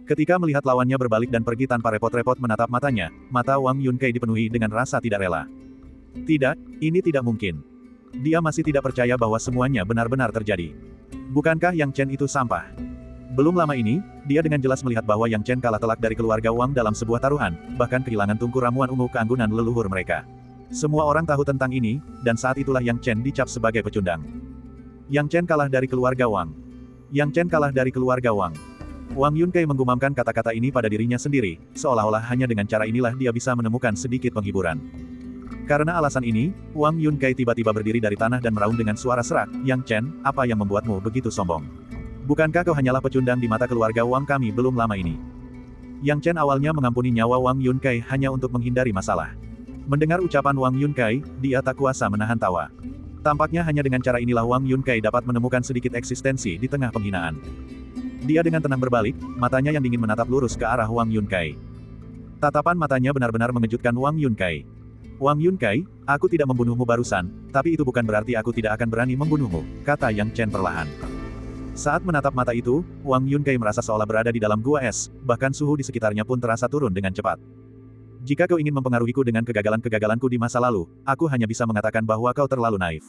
Ketika melihat lawannya berbalik dan pergi tanpa repot-repot menatap matanya, mata Wang Yunkai dipenuhi dengan rasa tidak rela. Tidak, ini tidak mungkin. Dia masih tidak percaya bahwa semuanya benar-benar terjadi. Bukankah Yang Chen itu sampah? Belum lama ini, dia dengan jelas melihat bahwa Yang Chen kalah telak dari keluarga Wang dalam sebuah taruhan, bahkan kehilangan tungku ramuan ungu keanggunan leluhur mereka. Semua orang tahu tentang ini, dan saat itulah Yang Chen dicap sebagai pecundang. Yang Chen kalah dari keluarga Wang. Yang Chen kalah dari keluarga Wang. Wang Yunkai menggumamkan kata-kata ini pada dirinya sendiri, seolah-olah hanya dengan cara inilah dia bisa menemukan sedikit penghiburan. Karena alasan ini, Wang Yunkai tiba-tiba berdiri dari tanah dan meraung dengan suara serak, Yang Chen, apa yang membuatmu begitu sombong? Bukankah kau hanyalah pecundang di mata keluarga Wang kami belum lama ini? Yang Chen awalnya mengampuni nyawa Wang Yunkai hanya untuk menghindari masalah. Mendengar ucapan Wang Yunkai, dia tak kuasa menahan tawa. Tampaknya hanya dengan cara inilah Wang Yunkai dapat menemukan sedikit eksistensi di tengah penghinaan. Dia dengan tenang berbalik, matanya yang dingin menatap lurus ke arah Wang Yunkai. Tatapan matanya benar-benar mengejutkan Wang Yunkai. Wang Yunkai, aku tidak membunuhmu barusan, tapi itu bukan berarti aku tidak akan berani membunuhmu, kata Yang Chen perlahan. Saat menatap mata itu, Wang Yunkai merasa seolah berada di dalam gua es, bahkan suhu di sekitarnya pun terasa turun dengan cepat. Jika kau ingin mempengaruhiku dengan kegagalan-kegagalanku di masa lalu, aku hanya bisa mengatakan bahwa kau terlalu naif.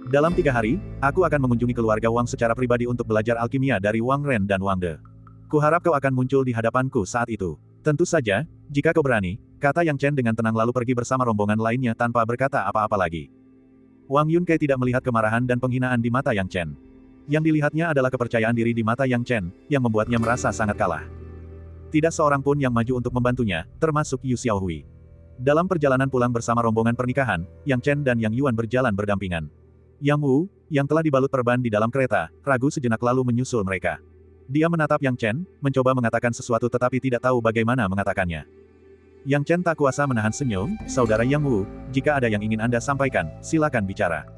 Dalam 3 hari, aku akan mengunjungi keluarga Wang secara pribadi untuk belajar alkimia dari Wang Ren dan Wang De. Kuharap kau akan muncul di hadapanku saat itu. Tentu saja, jika kau berani, kata Yang Chen dengan tenang lalu pergi bersama rombongan lainnya tanpa berkata apa-apa lagi. Wang Yunkai tidak melihat kemarahan dan penghinaan di mata Yang Chen. Yang dilihatnya adalah kepercayaan diri di mata Yang Chen, yang membuatnya merasa sangat kalah. Tidak seorang pun yang maju untuk membantunya, termasuk Yu Xiaohui. Dalam perjalanan pulang bersama rombongan pernikahan, Yang Chen dan Yang Yuan berjalan berdampingan. Yang Wu, yang telah dibalut perban di dalam kereta, ragu sejenak lalu menyusul mereka. Dia menatap Yang Chen, mencoba mengatakan sesuatu tetapi tidak tahu bagaimana mengatakannya. Yang Chen tak kuasa menahan senyum, saudara Yang Wu, jika ada yang ingin Anda sampaikan, silakan bicara.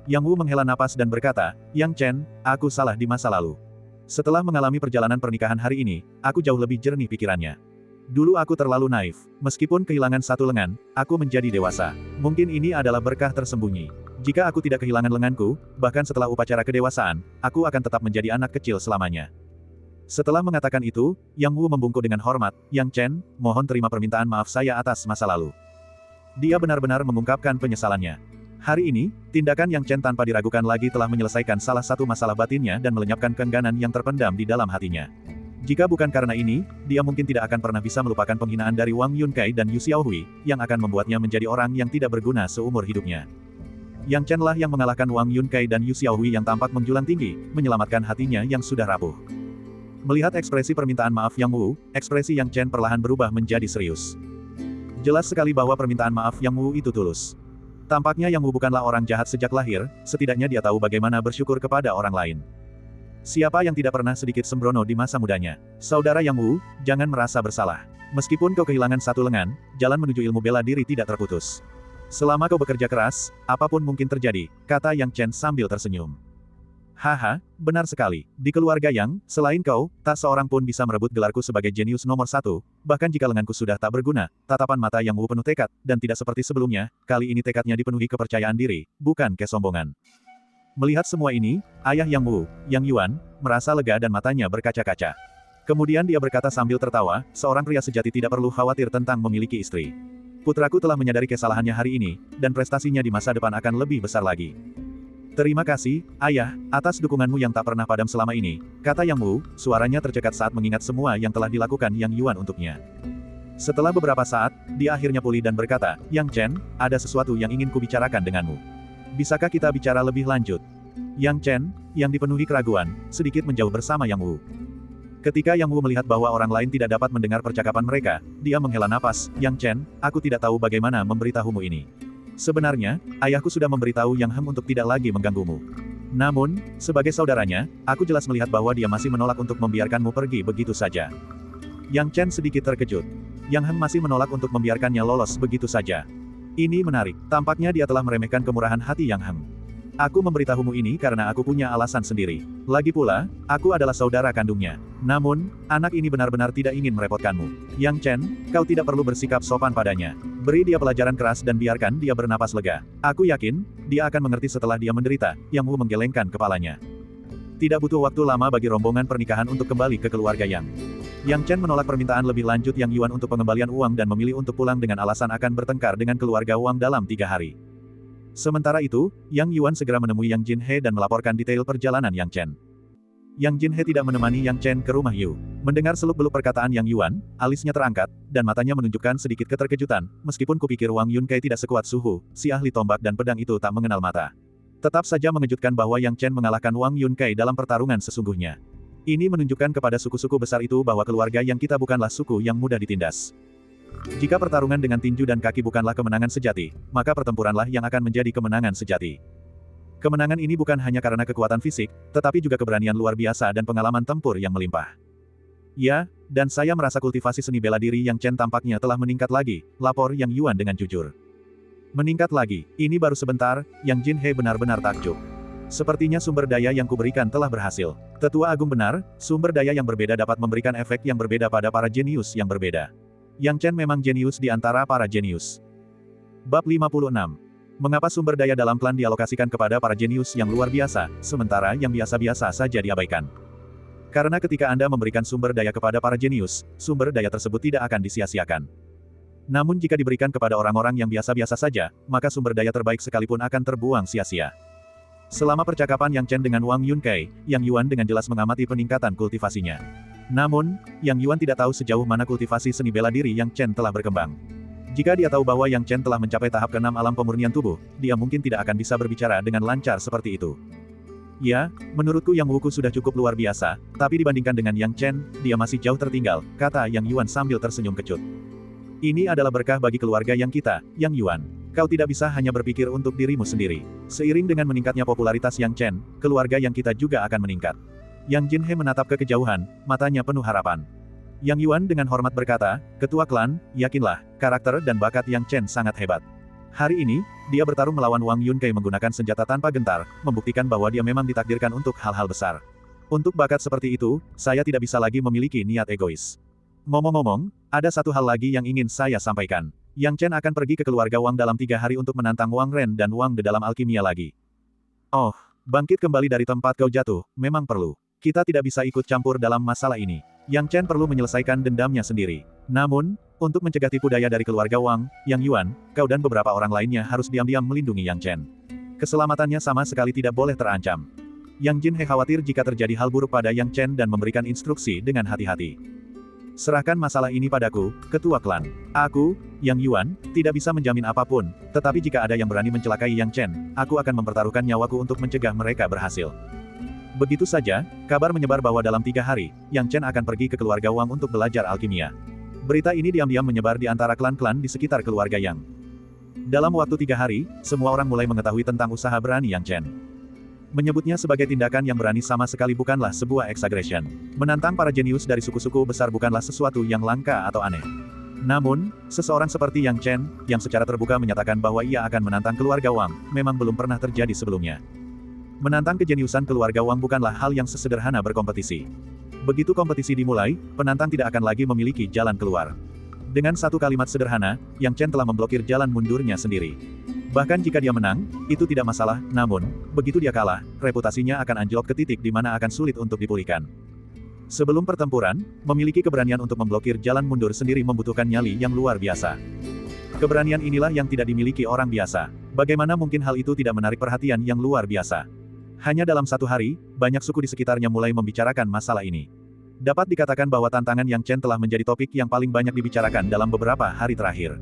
Yang Wu menghela napas dan berkata, Yang Chen, aku salah di masa lalu. Setelah mengalami perjalanan pernikahan hari ini, aku jauh lebih jernih pikirannya. Dulu aku terlalu naif. Meskipun kehilangan satu lengan, aku menjadi dewasa. Mungkin ini adalah berkah tersembunyi. Jika aku tidak kehilangan lenganku, bahkan setelah upacara kedewasaan, aku akan tetap menjadi anak kecil selamanya. Setelah mengatakan itu, Yang Wu membungkuk dengan hormat, Yang Chen, mohon terima permintaan maaf saya atas masa lalu. Dia benar-benar mengungkapkan penyesalannya. Hari ini, tindakan Yang Chen tanpa diragukan lagi telah menyelesaikan salah satu masalah batinnya dan melenyapkan keengganan yang terpendam di dalam hatinya. Jika bukan karena ini, dia mungkin tidak akan pernah bisa melupakan penghinaan dari Wang Yunkai dan Yu Xiaohui, yang akan membuatnya menjadi orang yang tidak berguna seumur hidupnya. Yang Chen lah yang mengalahkan Wang Yunkai dan Yu Xiaohui yang tampak menjulang tinggi, menyelamatkan hatinya yang sudah rapuh. Melihat ekspresi permintaan maaf Yang Wu, ekspresi Yang Chen perlahan berubah menjadi serius. Jelas sekali bahwa permintaan maaf Yang Wu itu tulus. Tampaknya Yang Wu bukanlah orang jahat sejak lahir, setidaknya dia tahu bagaimana bersyukur kepada orang lain. Siapa yang tidak pernah sedikit sembrono di masa mudanya? Saudara Yang Wu, jangan merasa bersalah. Meskipun kau kehilangan satu lengan, jalan menuju ilmu bela diri tidak terputus. Selama kau bekerja keras, apapun mungkin terjadi, kata Yang Chen sambil tersenyum. Haha, benar sekali. Di keluarga Yang, selain kau, tak seorang pun bisa merebut gelarku sebagai jenius nomor 1, bahkan jika lenganku sudah tak berguna, tatapan mata Yang Wu penuh tekad, dan tidak seperti sebelumnya, kali ini tekadnya dipenuhi kepercayaan diri, bukan kesombongan. Melihat semua ini, ayah Yang Wu, Yang Yuan, merasa lega dan matanya berkaca-kaca. Kemudian dia berkata sambil tertawa, seorang pria sejati tidak perlu khawatir tentang memiliki istri. Putraku telah menyadari kesalahannya hari ini, dan prestasinya di masa depan akan lebih besar lagi. Terima kasih, ayah, atas dukunganmu yang tak pernah padam selama ini, kata Yang Wu, suaranya tercekat saat mengingat semua yang telah dilakukan Yang Yuan untuknya. Setelah beberapa saat, dia akhirnya pulih dan berkata, Yang Chen, ada sesuatu yang ingin kubicarakan denganmu. Bisakah kita bicara lebih lanjut? Yang Chen, yang dipenuhi keraguan, sedikit menjauh bersama Yang Wu. Ketika Yang Wu melihat bahwa orang lain tidak dapat mendengar percakapan mereka, dia menghela napas, Yang Chen, aku tidak tahu bagaimana memberitahumu ini. Sebenarnya, ayahku sudah memberitahu Yang Hem untuk tidak lagi mengganggumu. Namun, sebagai saudaranya, aku jelas melihat bahwa dia masih menolak untuk membiarkanmu pergi begitu saja. Yang Chen sedikit terkejut. Yang Hem masih menolak untuk membiarkannya lolos begitu saja. Ini menarik, tampaknya dia telah meremehkan kemurahan hati Yang Hem. Aku memberitahumu ini karena aku punya alasan sendiri. Lagi pula, aku adalah saudara kandungnya. Namun, anak ini benar-benar tidak ingin merepotkanmu. Yang Chen, kau tidak perlu bersikap sopan padanya. Beri dia pelajaran keras dan biarkan dia bernapas lega. Aku yakin, dia akan mengerti setelah dia menderita. Yang Wu menggelengkan kepalanya. Tidak butuh waktu lama bagi rombongan pernikahan untuk kembali ke keluarga Yang. Yang Chen menolak permintaan lebih lanjut Yang Yuan untuk pengembalian uang dan memilih untuk pulang dengan alasan akan bertengkar dengan keluarga Wang dalam 3 hari. Sementara itu, Yang Yuan segera menemui Yang Jinhe dan melaporkan detail perjalanan Yang Chen. Yang Jinhe tidak menemani Yang Chen ke rumah Yu. Mendengar seluk-beluk perkataan Yang Yuan, alisnya terangkat, dan matanya menunjukkan sedikit keterkejutan, meskipun kupikir Wang Yunkai tidak sekuat Suhu, si ahli tombak dan pedang itu tak mengenal mata. Tetap saja mengejutkan bahwa Yang Chen mengalahkan Wang Yunkai dalam pertarungan sesungguhnya. Ini menunjukkan kepada suku-suku besar itu bahwa keluarga Yang kita bukanlah suku yang mudah ditindas. Jika pertarungan dengan tinju dan kaki bukanlah kemenangan sejati, maka pertempuranlah yang akan menjadi kemenangan sejati. Kemenangan ini bukan hanya karena kekuatan fisik, tetapi juga keberanian luar biasa dan pengalaman tempur yang melimpah. Ya, dan saya merasa kultivasi seni bela diri Yang Chen tampaknya telah meningkat lagi, lapor Yang Yuan dengan jujur. Meningkat lagi, ini baru sebentar, Yang Jinhe benar-benar takjub. Sepertinya sumber daya yang kuberikan telah berhasil. Tetua Agung benar, sumber daya yang berbeda dapat memberikan efek yang berbeda pada para jenius yang berbeda. Yang Chen memang jenius di antara para jenius. Bab 56. Mengapa sumber daya dalam klan dialokasikan kepada para jenius yang luar biasa, sementara yang biasa-biasa saja diabaikan? Karena ketika Anda memberikan sumber daya kepada para jenius, sumber daya tersebut tidak akan disia-siakan. Namun jika diberikan kepada orang-orang yang biasa-biasa saja, maka sumber daya terbaik sekalipun akan terbuang sia-sia. Selama percakapan Yang Chen dengan Wang Yunkai, Yang Yuan dengan jelas mengamati peningkatan kultivasinya. Namun, Yang Yuan tidak tahu sejauh mana kultivasi seni bela diri Yang Chen telah berkembang. Jika dia tahu bahwa Yang Chen telah mencapai tahap ke-6 alam pemurnian tubuh, dia mungkin tidak akan bisa berbicara dengan lancar seperti itu. Ya, menurutku Yang Wuku sudah cukup luar biasa, tapi dibandingkan dengan Yang Chen, dia masih jauh tertinggal, kata Yang Yuan sambil tersenyum kecut. Ini adalah berkah bagi keluarga yang kita, Yang Yuan. Kau tidak bisa hanya berpikir untuk dirimu sendiri. Seiring dengan meningkatnya popularitas Yang Chen, keluarga yang kita juga akan meningkat. Yang Jinhe menatap ke kejauhan, matanya penuh harapan. Yang Yuan dengan hormat berkata, Ketua klan, yakinlah, karakter dan bakat Yang Chen sangat hebat. Hari ini, dia bertarung melawan Wang Yunkai menggunakan senjata tanpa gentar, membuktikan bahwa dia memang ditakdirkan untuk hal-hal besar. Untuk bakat seperti itu, saya tidak bisa lagi memiliki niat egois. Ngomong-ngomong, ada satu hal lagi yang ingin saya sampaikan. Yang Chen akan pergi ke keluarga Wang dalam 3 hari untuk menantang Wang Ren dan Wang De dalam alkimia lagi. Oh, bangkit kembali dari tempat kau jatuh, memang perlu. Kita tidak bisa ikut campur dalam masalah ini. Yang Chen perlu menyelesaikan dendamnya sendiri. Namun, untuk mencegah tipu daya dari keluarga Wang, Yang Yuan, kau dan beberapa orang lainnya harus diam-diam melindungi Yang Chen. Keselamatannya sama sekali tidak boleh terancam. Yang Jinhe khawatir jika terjadi hal buruk pada Yang Chen dan memberikan instruksi dengan hati-hati. Serahkan masalah ini padaku, ketua klan. Aku, Yang Yuan, tidak bisa menjamin apapun, tetapi jika ada yang berani mencelakai Yang Chen, aku akan mempertaruhkan nyawaku untuk mencegah mereka berhasil. Begitu saja, kabar menyebar bahwa dalam 3 hari, Yang Chen akan pergi ke keluarga Wang untuk belajar alkimia. Berita ini diam-diam menyebar di antara klan-klan di sekitar keluarga Yang. Dalam waktu 3 hari, semua orang mulai mengetahui tentang usaha berani Yang Chen. Menyebutnya sebagai tindakan yang berani sama sekali bukanlah sebuah exaggeration. Menantang para jenius dari suku-suku besar bukanlah sesuatu yang langka atau aneh. Namun, seseorang seperti Yang Chen, yang secara terbuka menyatakan bahwa ia akan menantang keluarga Wang, memang belum pernah terjadi sebelumnya. Menantang kejeniusan keluarga Wang bukanlah hal yang sesederhana berkompetisi. Begitu kompetisi dimulai, penantang tidak akan lagi memiliki jalan keluar. Dengan satu kalimat sederhana, Yang Chen telah memblokir jalan mundurnya sendiri. Bahkan jika dia menang, itu tidak masalah, namun, begitu dia kalah, reputasinya akan anjlok ke titik di mana akan sulit untuk dipulihkan. Sebelum pertempuran, memiliki keberanian untuk memblokir jalan mundur sendiri membutuhkan nyali yang luar biasa. Keberanian inilah yang tidak dimiliki orang biasa. Bagaimana mungkin hal itu tidak menarik perhatian yang luar biasa? Hanya dalam 1 hari, banyak suku di sekitarnya mulai membicarakan masalah ini. Dapat dikatakan bahwa tantangan Yang Chen telah menjadi topik yang paling banyak dibicarakan dalam beberapa hari terakhir.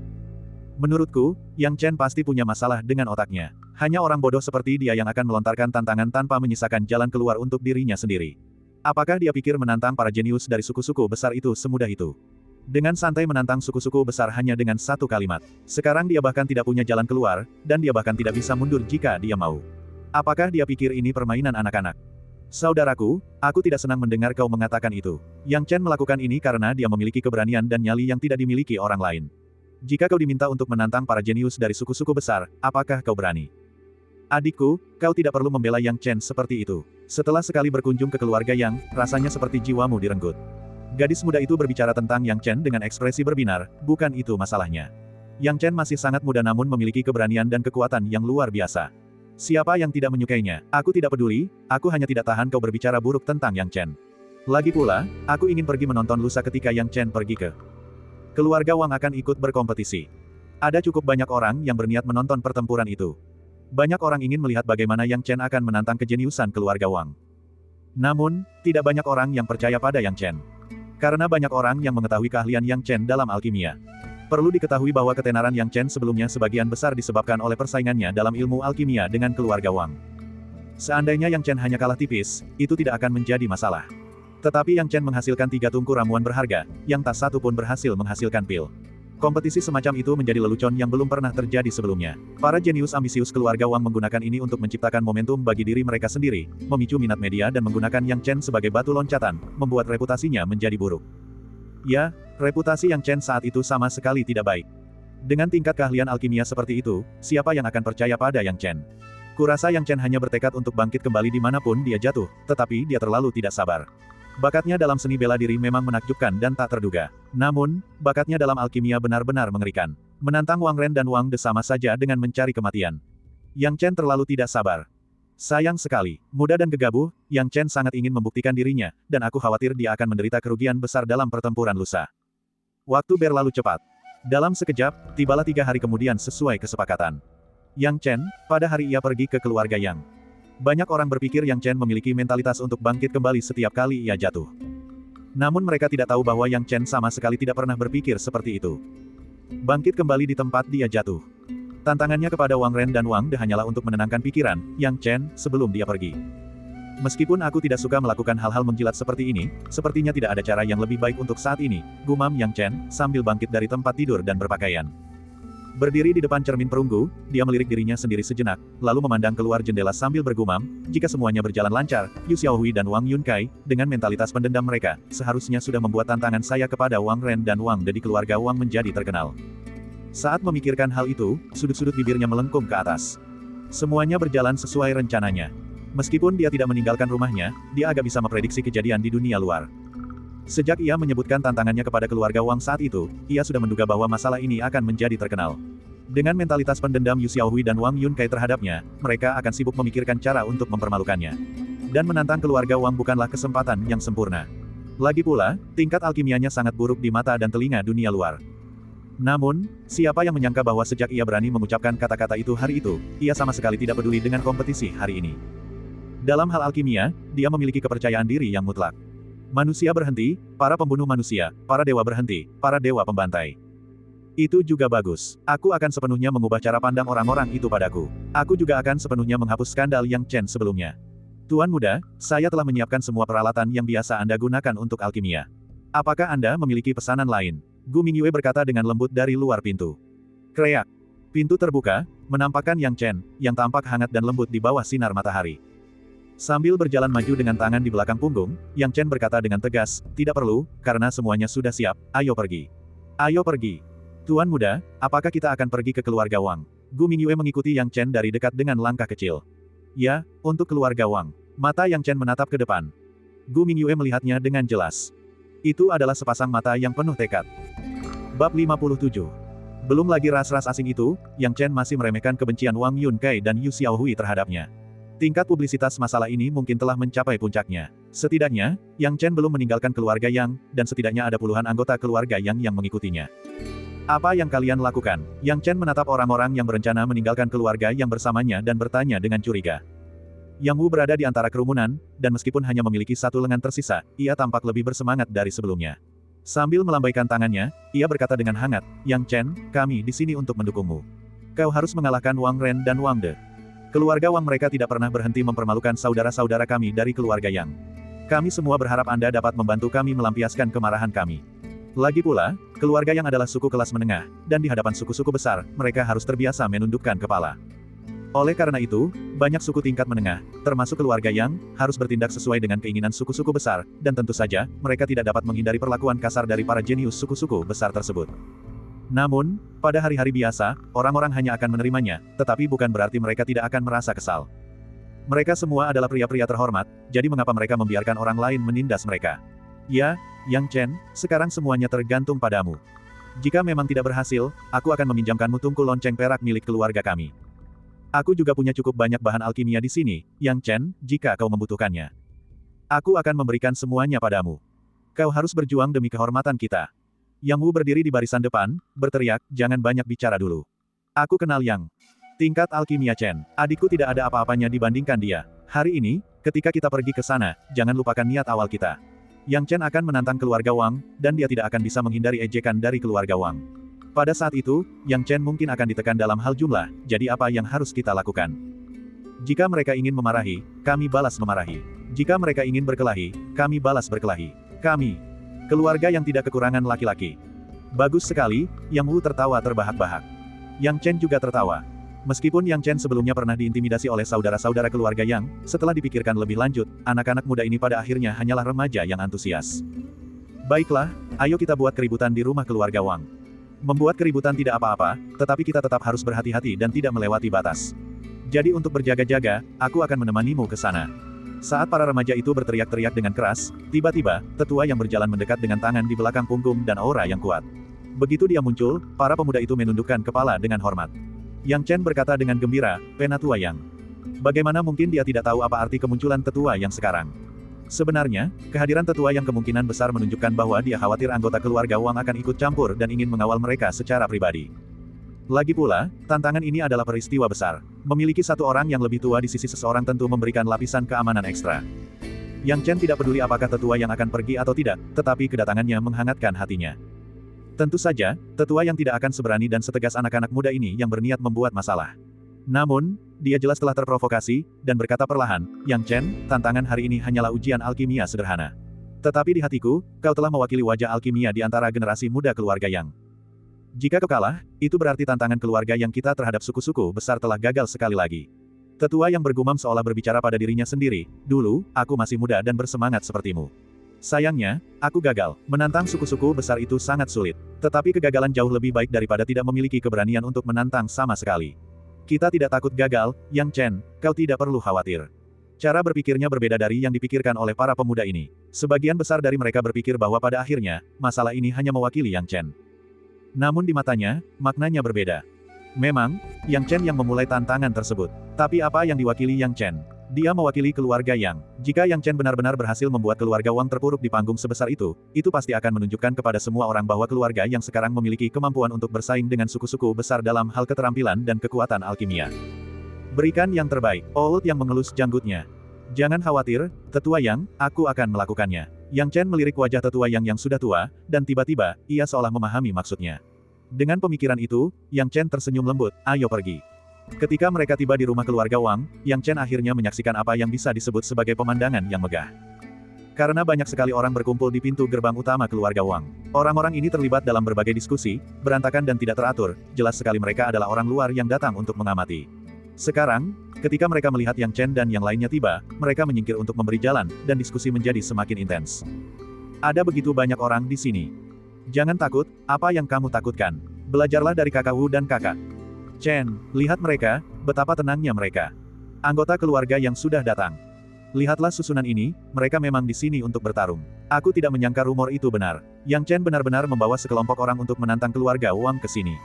Menurutku, Yang Chen pasti punya masalah dengan otaknya. Hanya orang bodoh seperti dia yang akan melontarkan tantangan tanpa menyisakan jalan keluar untuk dirinya sendiri. Apakah dia pikir menantang para jenius dari suku-suku besar itu semudah itu? Dengan santai menantang suku-suku besar hanya dengan 1 kalimat. Sekarang dia bahkan tidak punya jalan keluar, dan dia bahkan tidak bisa mundur jika dia mau. Apakah dia pikir ini permainan anak-anak? Saudaraku, aku tidak senang mendengar kau mengatakan itu. Yang Chen melakukan ini karena dia memiliki keberanian dan nyali yang tidak dimiliki orang lain. Jika kau diminta untuk menantang para jenius dari suku-suku besar, apakah kau berani? Adikku, kau tidak perlu membela Yang Chen seperti itu. Setelah sekali berkunjung ke keluarga Yang, rasanya seperti jiwamu direnggut. Gadis muda itu berbicara tentang Yang Chen dengan ekspresi berbinar, bukan itu masalahnya. Yang Chen masih sangat muda namun memiliki keberanian dan kekuatan yang luar biasa. Siapa yang tidak menyukainya? Aku tidak peduli, aku hanya tidak tahan kau berbicara buruk tentang Yang Chen. Lagi pula, aku ingin pergi menonton lusa ketika Yang Chen pergi ke keluarga Wang akan ikut berkompetisi. Ada cukup banyak orang yang berniat menonton pertempuran itu. Banyak orang ingin melihat bagaimana Yang Chen akan menantang kejeniusan keluarga Wang. Namun, tidak banyak orang yang percaya pada Yang Chen. Karena banyak orang yang mengetahui keahlian Yang Chen dalam alkimia. Perlu diketahui bahwa ketenaran Yang Chen sebelumnya sebagian besar disebabkan oleh persaingannya dalam ilmu alkimia dengan keluarga Wang. Seandainya Yang Chen hanya kalah tipis, itu tidak akan menjadi masalah. Tetapi Yang Chen menghasilkan 3 tungku ramuan berharga, yang tak satu pun berhasil menghasilkan pil. Kompetisi semacam itu menjadi lelucon yang belum pernah terjadi sebelumnya. Para jenius ambisius keluarga Wang menggunakan ini untuk menciptakan momentum bagi diri mereka sendiri, memicu minat media dan menggunakan Yang Chen sebagai batu loncatan, membuat reputasinya menjadi buruk. Ya, reputasi Yang Chen saat itu sama sekali tidak baik. Dengan tingkat keahlian alkimia seperti itu, siapa yang akan percaya pada Yang Chen? Kurasa Yang Chen hanya bertekad untuk bangkit kembali dimanapun dia jatuh, tetapi dia terlalu tidak sabar. Bakatnya dalam seni bela diri memang menakjubkan dan tak terduga. Namun, bakatnya dalam alkimia benar-benar mengerikan. Menantang Wang Ren dan Wang De sama saja dengan mencari kematian. Yang Chen terlalu tidak sabar. Sayang sekali, muda dan gegabah, Yang Chen sangat ingin membuktikan dirinya, dan aku khawatir dia akan menderita kerugian besar dalam pertempuran lusa. Waktu berlalu cepat. Dalam sekejap, tibalah 3 hari kemudian sesuai kesepakatan. Yang Chen, pada hari ia pergi ke keluarga Yang. Banyak orang berpikir Yang Chen memiliki mentalitas untuk bangkit kembali setiap kali ia jatuh. Namun mereka tidak tahu bahwa Yang Chen sama sekali tidak pernah berpikir seperti itu. Bangkit kembali di tempat dia jatuh. Tantangannya kepada Wang Ren dan Wang De hanyalah untuk menenangkan pikiran Yang Chen sebelum dia pergi. Meskipun aku tidak suka melakukan hal-hal menjilat seperti ini, sepertinya tidak ada cara yang lebih baik untuk saat ini, gumam Yang Chen, sambil bangkit dari tempat tidur dan berpakaian. Berdiri di depan cermin perunggu, dia melirik dirinya sendiri sejenak, lalu memandang keluar jendela sambil bergumam, jika semuanya berjalan lancar, Yu Xiaohui dan Wang Yunkai, dengan mentalitas pendendam mereka, seharusnya sudah membuat tantangan saya kepada Wang Ren dan Wang De di keluarga Wang menjadi terkenal. Saat memikirkan hal itu, sudut-sudut bibirnya melengkung ke atas. Semuanya berjalan sesuai rencananya. Meskipun dia tidak meninggalkan rumahnya, dia agak bisa memprediksi kejadian di dunia luar. Sejak ia menyebutkan tantangannya kepada keluarga Wang saat itu, ia sudah menduga bahwa masalah ini akan menjadi terkenal. Dengan mentalitas pendendam Yu Xiaohui dan Wang Yunkai terhadapnya, mereka akan sibuk memikirkan cara untuk mempermalukannya. Dan menantang keluarga Wang bukanlah kesempatan yang sempurna. Lagi pula, tingkat alkimianya sangat buruk di mata dan telinga dunia luar. Namun, siapa yang menyangka bahwa sejak ia berani mengucapkan kata-kata itu hari itu, ia sama sekali tidak peduli dengan kompetisi hari ini. Dalam hal alkimia, dia memiliki kepercayaan diri yang mutlak. Manusia berhenti, para pembunuh manusia, para dewa berhenti, para dewa pembantai. Itu juga bagus. Aku akan sepenuhnya mengubah cara pandang orang-orang itu padaku. Aku juga akan sepenuhnya menghapus skandal Yang Chen sebelumnya. Tuan muda, saya telah menyiapkan semua peralatan yang biasa Anda gunakan untuk alkimia. Apakah Anda memiliki pesanan lain? Gu Mingyue berkata dengan lembut dari luar pintu. Kreak. Pintu terbuka, menampakkan Yang Chen, yang tampak hangat dan lembut di bawah sinar matahari. Sambil berjalan maju dengan tangan di belakang punggung, Yang Chen berkata dengan tegas, tidak perlu, karena semuanya sudah siap, ayo pergi. Ayo pergi. Tuan muda, apakah kita akan pergi ke keluarga Wang? Gu Mingyue mengikuti Yang Chen dari dekat dengan langkah kecil. Ya, untuk keluarga Wang. Mata Yang Chen menatap ke depan. Gu Mingyue melihatnya dengan jelas. Itu adalah sepasang mata yang penuh tekad. Bab 57. Belum lagi ras-ras asing itu, Yang Chen masih meremehkan kebencian Wang Yunkai dan Yu Xiaohui terhadapnya. Tingkat publisitas masalah ini mungkin telah mencapai puncaknya. Setidaknya, Yang Chen belum meninggalkan keluarga Yang, dan setidaknya ada puluhan anggota keluarga Yang yang mengikutinya. Apa yang kalian lakukan? Yang Chen menatap orang-orang yang berencana meninggalkan keluarga Yang bersamanya dan bertanya dengan curiga. Yang Wu berada di antara kerumunan, dan meskipun hanya memiliki satu lengan tersisa, ia tampak lebih bersemangat dari sebelumnya. Sambil melambaikan tangannya, ia berkata dengan hangat, Yang Chen, kami di sini untuk mendukungmu. Kau harus mengalahkan Wang Ren dan Wang De. Keluarga Wang mereka tidak pernah berhenti mempermalukan saudara-saudara kami dari keluarga Yang. Kami semua berharap Anda dapat membantu kami melampiaskan kemarahan kami. Lagi pula, keluarga Yang adalah suku kelas menengah, dan di hadapan suku-suku besar, mereka harus terbiasa menundukkan kepala. Oleh karena itu, banyak suku tingkat menengah, termasuk keluarga Yang, harus bertindak sesuai dengan keinginan suku-suku besar, dan tentu saja, mereka tidak dapat menghindari perlakuan kasar dari para jenius suku-suku besar tersebut. Namun, pada hari-hari biasa, orang-orang hanya akan menerimanya, tetapi bukan berarti mereka tidak akan merasa kesal. Mereka semua adalah pria-pria terhormat, jadi mengapa mereka membiarkan orang lain menindas mereka? Ya, Yang Chen, sekarang semuanya tergantung padamu. Jika memang tidak berhasil, aku akan meminjamkanmu tungku lonceng perak milik keluarga kami. Aku juga punya cukup banyak bahan alkimia di sini, Yang Chen, jika kau membutuhkannya. Aku akan memberikan semuanya padamu. Kau harus berjuang demi kehormatan kita. Yang Wu berdiri di barisan depan, berteriak, jangan banyak bicara dulu. Aku kenal Yang. Tingkat alkimia Chen, adikku tidak ada apa-apanya dibandingkan dia. Hari ini, ketika kita pergi ke sana, jangan lupakan niat awal kita. Yang Chen akan menantang keluarga Wang, dan dia tidak akan bisa menghindari ejekan dari keluarga Wang. Pada saat itu, Yang Chen mungkin akan ditekan dalam hal jumlah, jadi apa yang harus kita lakukan? Jika mereka ingin memarahi, kami balas memarahi. Jika mereka ingin berkelahi, kami balas berkelahi. Kami. Keluarga yang tidak kekurangan laki-laki. Bagus sekali, Yang Wu tertawa terbahak-bahak. Yang Chen juga tertawa. Meskipun Yang Chen sebelumnya pernah diintimidasi oleh saudara-saudara keluarga Yang, setelah dipikirkan lebih lanjut, anak-anak muda ini pada akhirnya hanyalah remaja yang antusias. Baiklah, ayo kita buat keributan di rumah keluarga Wang. Membuat keributan tidak apa-apa, tetapi kita tetap harus berhati-hati dan tidak melewati batas. Jadi untuk berjaga-jaga, aku akan menemanimu ke sana. Saat para remaja itu berteriak-teriak dengan keras, tiba-tiba, tetua yang berjalan mendekat dengan tangan di belakang punggung dan aura yang kuat. Begitu dia muncul, para pemuda itu menundukkan kepala dengan hormat. Yang Chen berkata dengan gembira, "Penatua Yang. Bagaimana mungkin dia tidak tahu apa arti kemunculan tetua yang sekarang?" Sebenarnya, kehadiran tetua yang kemungkinan besar menunjukkan bahwa dia khawatir anggota keluarga Wang akan ikut campur dan ingin mengawal mereka secara pribadi. Lagi pula, tantangan ini adalah peristiwa besar. Memiliki satu orang yang lebih tua di sisi seseorang tentu memberikan lapisan keamanan ekstra. Yang Chen tidak peduli apakah tetua yang akan pergi atau tidak, tetapi kedatangannya menghangatkan hatinya. Tentu saja, tetua yang tidak akan seberani dan setegas anak-anak muda ini yang berniat membuat masalah. Namun, dia jelas telah terprovokasi, dan berkata perlahan, "Yang Chen, tantangan hari ini hanyalah ujian alkimia sederhana. Tetapi di hatiku, kau telah mewakili wajah alkimia di antara generasi muda keluarga Yang. Jika kau kalah, itu berarti tantangan keluarga yang kita terhadap suku-suku besar telah gagal sekali lagi." Tetua yang bergumam seolah berbicara pada dirinya sendiri, "Dulu, aku masih muda dan bersemangat sepertimu. Sayangnya, aku gagal. Menantang suku-suku besar itu sangat sulit. Tetapi kegagalan jauh lebih baik daripada tidak memiliki keberanian untuk menantang sama sekali. Kita tidak takut gagal, Yang Chen, kau tidak perlu khawatir." Cara berpikirnya berbeda dari yang dipikirkan oleh para pemuda ini. Sebagian besar dari mereka berpikir bahwa pada akhirnya, masalah ini hanya mewakili Yang Chen. Namun di matanya, maknanya berbeda. Memang, Yang Chen yang memulai tantangan tersebut. Tapi apa yang diwakili Yang Chen? Dia mewakili keluarga Yang. Jika Yang Chen benar-benar berhasil membuat keluarga Wang terpuruk di panggung sebesar itu pasti akan menunjukkan kepada semua orang bahwa keluarga Yang sekarang memiliki kemampuan untuk bersaing dengan suku-suku besar dalam hal keterampilan dan kekuatan alkimia. Berikan yang terbaik. Old yang mengelus janggutnya. Jangan khawatir, tetua Yang, aku akan melakukannya. Yang Chen melirik wajah tetua yang sudah tua, dan tiba-tiba, ia seolah memahami maksudnya. Dengan pemikiran itu, Yang Chen tersenyum lembut, "Ayo pergi." Ketika mereka tiba di rumah keluarga Wang, Yang Chen akhirnya menyaksikan apa yang bisa disebut sebagai pemandangan yang megah. Karena banyak sekali orang berkumpul di pintu gerbang utama keluarga Wang. Orang-orang ini terlibat dalam berbagai diskusi, berantakan dan tidak teratur, jelas sekali mereka adalah orang luar yang datang untuk mengamati. Sekarang, ketika mereka melihat Yang Chen dan yang lainnya tiba, mereka menyingkir untuk memberi jalan, dan diskusi menjadi semakin intens. "Ada begitu banyak orang di sini. Jangan takut, apa yang kamu takutkan? Belajarlah dari kakak Wu dan kakak Chen, lihat mereka, betapa tenangnya mereka. Anggota keluarga yang sudah datang. Lihatlah susunan ini, mereka memang di sini untuk bertarung. Aku tidak menyangka rumor itu benar. Yang Chen benar-benar membawa sekelompok orang untuk menantang keluarga Wang ke sini.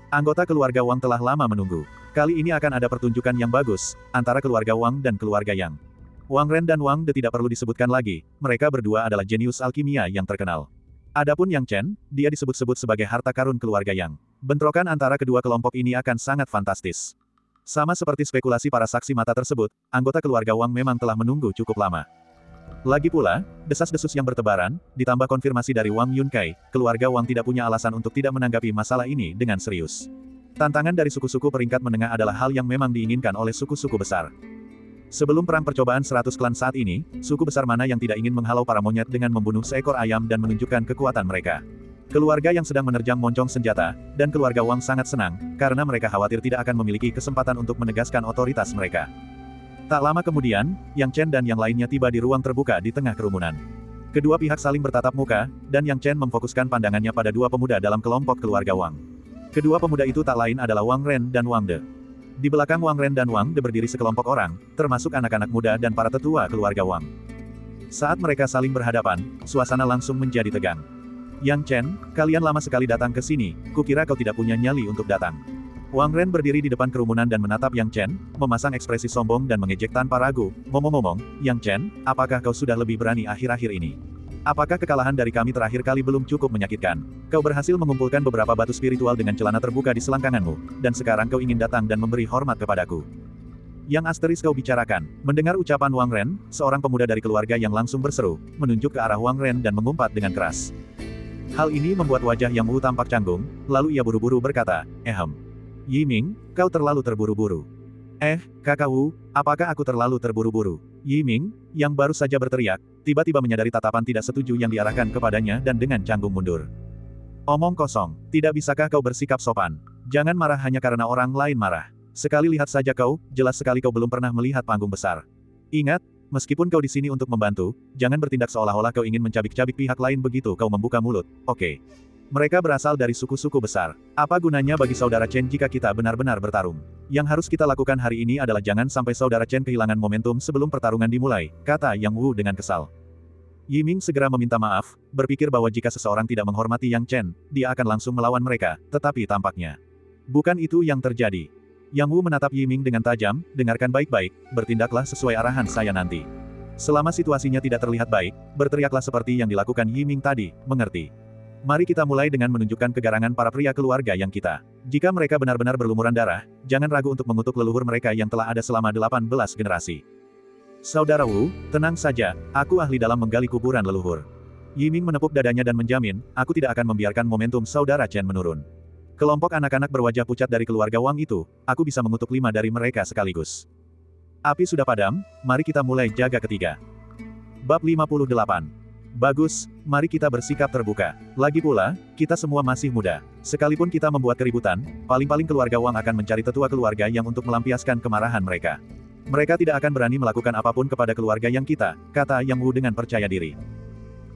Anggota keluarga Wang telah lama menunggu. Kali ini akan ada pertunjukan yang bagus, antara keluarga Wang dan keluarga Yang. Wang Ren dan Wang De tidak perlu disebutkan lagi, mereka berdua adalah jenius alkimia yang terkenal. Adapun Yang Chen, dia disebut-sebut sebagai harta karun keluarga Yang. Bentrokan antara kedua kelompok ini akan sangat fantastis. Sama seperti spekulasi para saksi mata tersebut, anggota keluarga Wang memang telah menunggu cukup lama. Lagi pula, desas-desus yang bertebaran, ditambah konfirmasi dari Wang Yunkai, keluarga Wang tidak punya alasan untuk tidak menanggapi masalah ini dengan serius. Tantangan dari suku-suku peringkat menengah adalah hal yang memang diinginkan oleh suku-suku besar. Sebelum perang percobaan 100 klan saat ini, suku besar mana yang tidak ingin menghalau para monyet dengan membunuh seekor ayam dan menunjukkan kekuatan mereka. Keluarga yang sedang menerjang moncong senjata, dan keluarga Wang sangat senang, karena mereka khawatir tidak akan memiliki kesempatan untuk menegaskan otoritas mereka. Tak lama kemudian, Yang Chen dan yang lainnya tiba di ruang terbuka di tengah kerumunan. Kedua pihak saling bertatap muka, dan Yang Chen memfokuskan pandangannya pada dua pemuda dalam kelompok keluarga Wang. Kedua pemuda itu tak lain adalah Wang Ren dan Wang De. Di belakang Wang Ren dan Wang De berdiri sekelompok orang, termasuk anak-anak muda dan para tetua keluarga Wang. Saat mereka saling berhadapan, suasana langsung menjadi tegang. "Yang Chen, kalian lama sekali datang ke sini, kukira kau tidak punya nyali untuk datang." Wang Ren berdiri di depan kerumunan dan menatap Yang Chen, memasang ekspresi sombong dan mengejek tanpa ragu. "Ngomong-ngomong, Yang Chen, apakah kau sudah lebih berani akhir-akhir ini? Apakah kekalahan dari kami terakhir kali belum cukup menyakitkan? Kau berhasil mengumpulkan beberapa batu spiritual dengan celana terbuka di selangkanganmu, dan sekarang kau ingin datang dan memberi hormat kepadaku. Yang asteris kau bicarakan." Mendengar ucapan Wang Ren, seorang pemuda dari keluarga yang langsung berseru, menunjuk ke arah Wang Ren dan mengumpat dengan keras. Hal ini membuat wajah Yang Wu tampak canggung, lalu ia buru-buru berkata, Yiming, kau terlalu terburu-buru." Kakak Wu, apakah aku terlalu terburu-buru?" Yiming, yang baru saja berteriak, tiba-tiba menyadari tatapan tidak setuju yang diarahkan kepadanya dan dengan canggung mundur. Omong kosong, tidak bisakah kau bersikap sopan? Jangan marah hanya karena orang lain marah. Sekali lihat saja kau, jelas sekali kau belum pernah melihat panggung besar. Ingat, meskipun kau di sini untuk membantu, jangan bertindak seolah-olah kau ingin mencabik-cabik pihak lain begitu kau membuka mulut, oke? Mereka berasal dari suku-suku besar. Apa gunanya bagi saudara Chen jika kita benar-benar bertarung? Yang harus kita lakukan hari ini adalah jangan sampai saudara Chen kehilangan momentum sebelum pertarungan dimulai, kata Yang Wu dengan kesal. Yiming segera meminta maaf, berpikir bahwa jika seseorang tidak menghormati Yang Chen, dia akan langsung melawan mereka, tetapi tampaknya bukan itu yang terjadi. Yang Wu menatap Yiming dengan tajam, dengarkan baik-baik, bertindaklah sesuai arahan saya nanti. Selama situasinya tidak terlihat baik, berteriaklah seperti yang dilakukan Yiming tadi, mengerti? Mari kita mulai dengan menunjukkan kegarangan para pria keluarga yang kita. Jika mereka benar-benar berlumuran darah, jangan ragu untuk mengutuk leluhur mereka yang telah ada selama 18 generasi. Saudara Wu, tenang saja, aku ahli dalam menggali kuburan leluhur. Yiming menepuk dadanya dan menjamin, aku tidak akan membiarkan momentum saudara Chen menurun. Kelompok anak-anak berwajah pucat dari keluarga Wang itu, aku bisa mengutuk 5 dari mereka sekaligus. Api sudah padam, mari kita mulai jaga ketiga. Bab 58. Bagus, mari kita bersikap terbuka. Lagi pula, kita semua masih muda. Sekalipun kita membuat keributan, paling-paling keluarga Wang akan mencari tetua keluarga yang untuk melampiaskan kemarahan mereka. Mereka tidak akan berani melakukan apapun kepada keluarga yang kita, kata Yang Wu dengan percaya diri.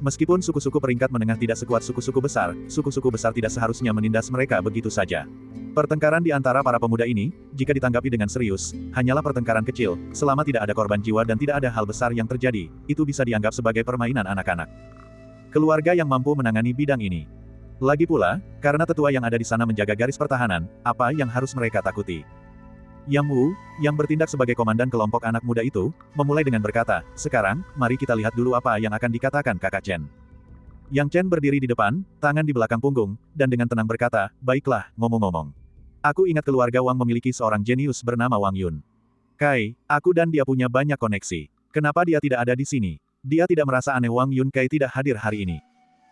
Meskipun suku-suku peringkat menengah tidak sekuat suku-suku besar tidak seharusnya menindas mereka begitu saja. Pertengkaran di antara para pemuda ini, jika ditanggapi dengan serius, hanyalah pertengkaran kecil, selama tidak ada korban jiwa dan tidak ada hal besar yang terjadi, itu bisa dianggap sebagai permainan anak-anak. Keluarga yang mampu menangani bidang ini. Lagi pula, karena tetua yang ada di sana menjaga garis pertahanan, apa yang harus mereka takuti? Yang Wu, yang bertindak sebagai komandan kelompok anak muda itu, memulai dengan berkata, sekarang, mari kita lihat dulu apa yang akan dikatakan kakak Chen. Yang Chen berdiri di depan, tangan di belakang punggung, dan dengan tenang berkata, baiklah, ngomong-ngomong. Aku ingat keluarga Wang memiliki seorang jenius bernama Wang Yun. Kai, aku dan dia punya banyak koneksi. Kenapa dia tidak ada di sini? Dia tidak merasa aneh Wang Yun Kai tidak hadir hari ini.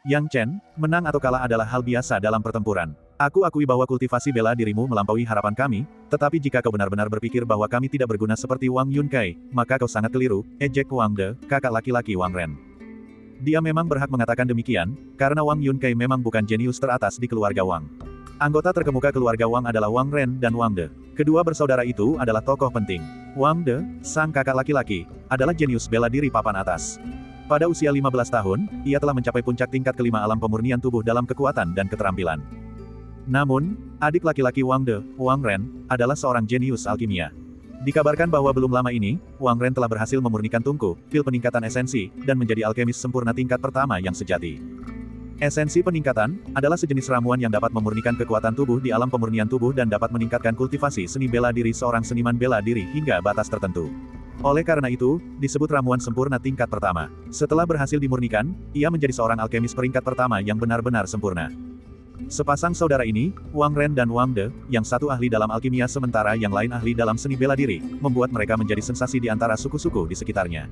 Yang Chen, menang atau kalah adalah hal biasa dalam pertempuran. Aku akui bahwa kultivasi bela dirimu melampaui harapan kami, tetapi jika kau benar-benar berpikir bahwa kami tidak berguna seperti Wang Yun Kai, maka kau sangat keliru, ejek Wang De, kakak laki-laki Wang Ren. Dia memang berhak mengatakan demikian, karena Wang Yun Kai memang bukan jenius teratas di keluarga Wang. Anggota terkemuka keluarga Wang adalah Wang Ren dan Wang De. Kedua bersaudara itu adalah tokoh penting. Wang De, sang kakak laki-laki, adalah jenius bela diri papan atas. Pada usia 15 tahun, ia telah mencapai puncak tingkat kelima alam pemurnian tubuh dalam kekuatan dan keterampilan. Namun, adik laki-laki Wang De, Wang Ren, adalah seorang jenius alkimia. Dikabarkan bahwa belum lama ini, Wang Ren telah berhasil memurnikan tungku, pil peningkatan esensi, dan menjadi alkemis sempurna tingkat pertama yang sejati. Esensi peningkatan adalah sejenis ramuan yang dapat memurnikan kekuatan tubuh di alam pemurnian tubuh dan dapat meningkatkan kultivasi seni bela diri seorang seniman bela diri hingga batas tertentu. Oleh karena itu, disebut ramuan sempurna tingkat pertama. Setelah berhasil dimurnikan, ia menjadi seorang alkemis peringkat pertama yang benar-benar sempurna. Sepasang saudara ini, Wang Ren dan Wang De, yang satu ahli dalam alkimia sementara yang lain ahli dalam seni bela diri, membuat mereka menjadi sensasi di antara suku-suku di sekitarnya.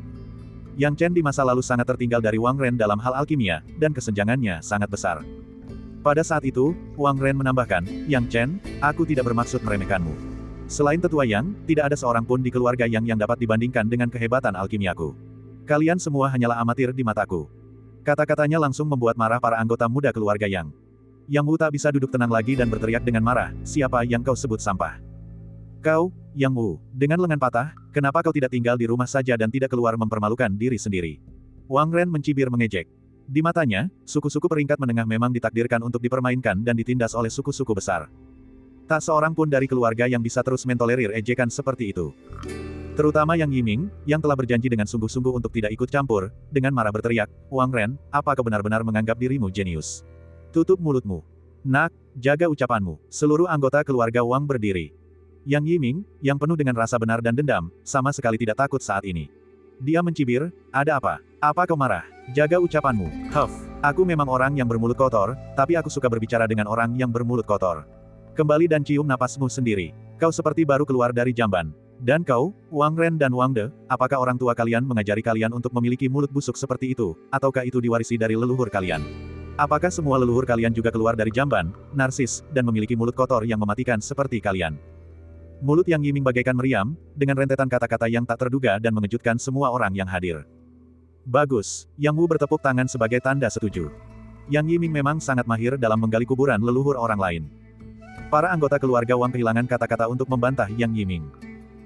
Yang Chen di masa lalu sangat tertinggal dari Wang Ren dalam hal alkimia, dan kesenjangannya sangat besar. Pada saat itu, Wang Ren menambahkan, Yang Chen, aku tidak bermaksud meremehkanmu. Selain tetua Yang, tidak ada seorang pun di keluarga yang dapat dibandingkan dengan kehebatan alkimiaku. Kalian semua hanyalah amatir di mataku. Kata-katanya langsung membuat marah para anggota muda keluarga Yang. Yang Wu tak bisa duduk tenang lagi dan berteriak dengan marah, siapa yang kau sebut sampah? Kau, Yang Wu, dengan lengan patah, kenapa kau tidak tinggal di rumah saja dan tidak keluar mempermalukan diri sendiri? Wang Ren mencibir mengejek. Di matanya, suku-suku peringkat menengah memang ditakdirkan untuk dipermainkan dan ditindas oleh suku-suku besar. Tak seorang pun dari keluarga yang bisa terus mentolerir ejekan seperti itu. Terutama Yang Yiming, yang telah berjanji dengan sungguh-sungguh untuk tidak ikut campur, dengan marah berteriak, Wang Ren, apa kau benar-benar menganggap dirimu jenius? Tutup mulutmu. Nak, jaga ucapanmu. Seluruh anggota keluarga Wang berdiri. Yang Yiming, yang penuh dengan rasa benar dan dendam, sama sekali tidak takut saat ini. Dia mencibir, ada apa? Apa kau marah? Jaga ucapanmu. Aku memang orang yang bermulut kotor, tapi aku suka berbicara dengan orang yang bermulut kotor. Kembali dan cium napasmu sendiri. Kau seperti baru keluar dari jamban. Dan kau, Wang Ren dan Wang De, apakah orang tua kalian mengajari kalian untuk memiliki mulut busuk seperti itu, ataukah itu diwarisi dari leluhur kalian? Apakah semua leluhur kalian juga keluar dari jamban, narsis, dan memiliki mulut kotor yang mematikan seperti kalian? Mulut Yang Yiming bagaikan meriam, dengan rentetan kata-kata yang tak terduga dan mengejutkan semua orang yang hadir. Bagus, Yang Wu bertepuk tangan sebagai tanda setuju. Yang Yiming memang sangat mahir dalam menggali kuburan leluhur orang lain. Para anggota keluarga Wang kehilangan kata-kata untuk membantah Yang Yiming.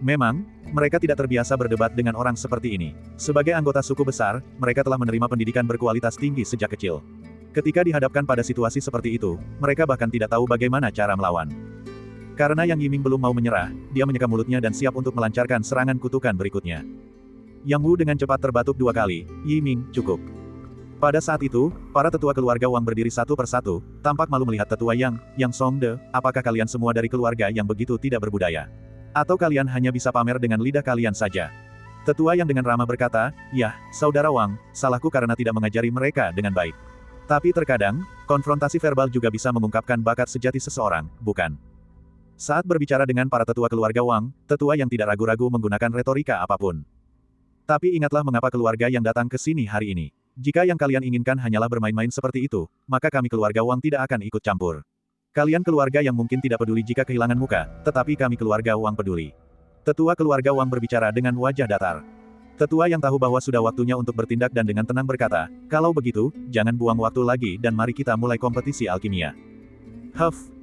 Memang, mereka tidak terbiasa berdebat dengan orang seperti ini. Sebagai anggota suku besar, mereka telah menerima pendidikan berkualitas tinggi sejak kecil. Ketika dihadapkan pada situasi seperti itu, mereka bahkan tidak tahu bagaimana cara melawan. Karena Yang Yiming belum mau menyerah, dia menyeka mulutnya dan siap untuk melancarkan serangan kutukan berikutnya. Yang Wu dengan cepat terbatuk 2 kali, "Yiming, cukup." Pada saat itu, para tetua keluarga Wang berdiri satu persatu, tampak malu melihat tetua Yang Songde, apakah kalian semua dari keluarga yang begitu tidak berbudaya? Atau kalian hanya bisa pamer dengan lidah kalian saja? Tetua Yang dengan ramah berkata, "Yah, saudara Wang, salahku karena tidak mengajari mereka dengan baik. Tapi terkadang, konfrontasi verbal juga bisa mengungkapkan bakat sejati seseorang, bukan?" Saat berbicara dengan para tetua keluarga Wang, tetua Yang tidak ragu-ragu menggunakan retorika apapun. Tapi ingatlah mengapa keluarga Yang datang ke sini hari ini. Jika yang kalian inginkan hanyalah bermain-main seperti itu, maka kami keluarga Wang tidak akan ikut campur. Kalian keluarga yang mungkin tidak peduli jika kehilangan muka, tetapi kami keluarga Wang peduli. Tetua keluarga Wang berbicara dengan wajah datar. Tetua Yang tahu bahwa sudah waktunya untuk bertindak dan dengan tenang berkata, "Kalau begitu, jangan buang waktu lagi dan mari kita mulai kompetisi alkimia."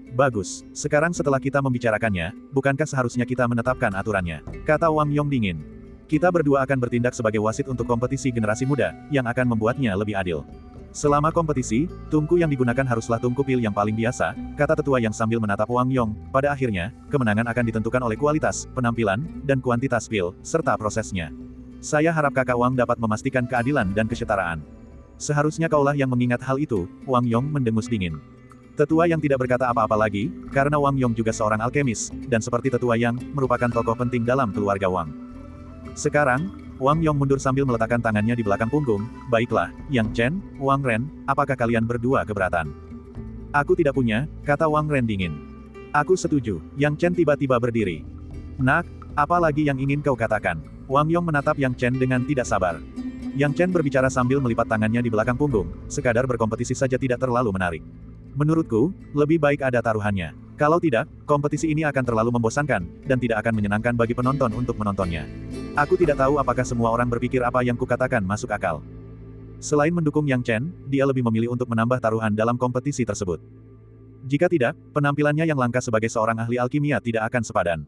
Bagus. Sekarang setelah kita membicarakannya, bukankah seharusnya kita menetapkan aturannya? Kata Wang Yong dingin. Kita berdua akan bertindak sebagai wasit untuk kompetisi generasi muda, yang akan membuatnya lebih adil. Selama kompetisi, tungku yang digunakan haruslah tungku pil yang paling biasa, kata tetua Yang sambil menatap Wang Yong. Pada akhirnya, kemenangan akan ditentukan oleh kualitas, penampilan, dan kuantitas pil, serta prosesnya. Saya harap kakak Wang dapat memastikan keadilan dan kesetaraan. Seharusnya kaulah yang mengingat hal itu, Wang Yong mendengus dingin. Tetua Yang tidak berkata apa-apa lagi, karena Wang Yong juga seorang alkemis, dan seperti tetua Yang, merupakan tokoh penting dalam keluarga Wang. Sekarang, Wang Yong mundur sambil meletakkan tangannya di belakang punggung. "Baiklah, Yang Chen, Wang Ren, apakah kalian berdua keberatan?" "Aku tidak punya," kata Wang Ren dingin. "Aku setuju." Yang Chen tiba-tiba berdiri. "Nak, apa lagi yang ingin kau katakan?" Wang Yong menatap Yang Chen dengan tidak sabar. Yang Chen berbicara sambil melipat tangannya di belakang punggung, sekadar berkompetisi saja tidak terlalu menarik. "Menurutku, lebih baik ada taruhannya. Kalau tidak, kompetisi ini akan terlalu membosankan, dan tidak akan menyenangkan bagi penonton untuk menontonnya. Aku tidak tahu apakah semua orang berpikir apa yang kukatakan masuk akal." Selain mendukung Yang Chen, dia lebih memilih untuk menambah taruhan dalam kompetisi tersebut. Jika tidak, penampilannya yang langka sebagai seorang ahli alkimia tidak akan sepadan.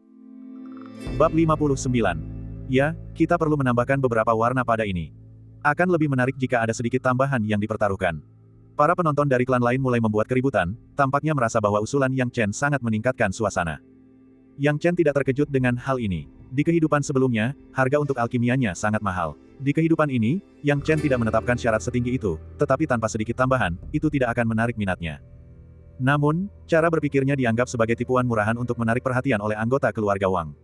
Bab 59. Ya, kita perlu menambahkan beberapa warna pada ini. Akan lebih menarik jika ada sedikit tambahan yang dipertaruhkan. Para penonton dari klan lain mulai membuat keributan, tampaknya merasa bahwa usulan Yang Chen sangat meningkatkan suasana. Yang Chen tidak terkejut dengan hal ini. Di kehidupan sebelumnya, harga untuk alkimianya sangat mahal. Di kehidupan ini, Yang Chen tidak menetapkan syarat setinggi itu, tetapi tanpa sedikit tambahan, itu tidak akan menarik minatnya. Namun, cara berpikirnya dianggap sebagai tipuan murahan untuk menarik perhatian oleh anggota keluarga Wang.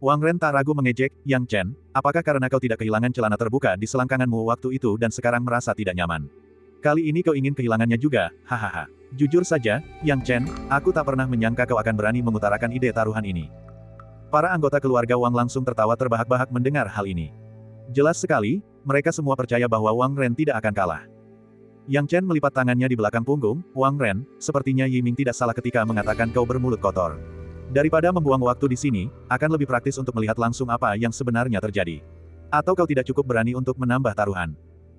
Wang Ren tak ragu mengejek, "Yang Chen, apakah karena kau tidak kehilangan celana terbuka di selangkanganmu waktu itu dan sekarang merasa tidak nyaman? Kali ini kau ingin kehilangannya juga, hahaha." "Jujur saja, Yang Chen, aku tak pernah menyangka kau akan berani mengutarakan ide taruhan ini." Para anggota keluarga Wang langsung tertawa terbahak-bahak mendengar hal ini. Jelas sekali, mereka semua percaya bahwa Wang Ren tidak akan kalah. Yang Chen melipat tangannya di belakang punggung. "Wang Ren, sepertinya Yiming tidak salah ketika mengatakan kau bermulut kotor. Daripada membuang waktu di sini, akan lebih praktis untuk melihat langsung apa yang sebenarnya terjadi. Atau kau tidak cukup berani untuk menambah taruhan?"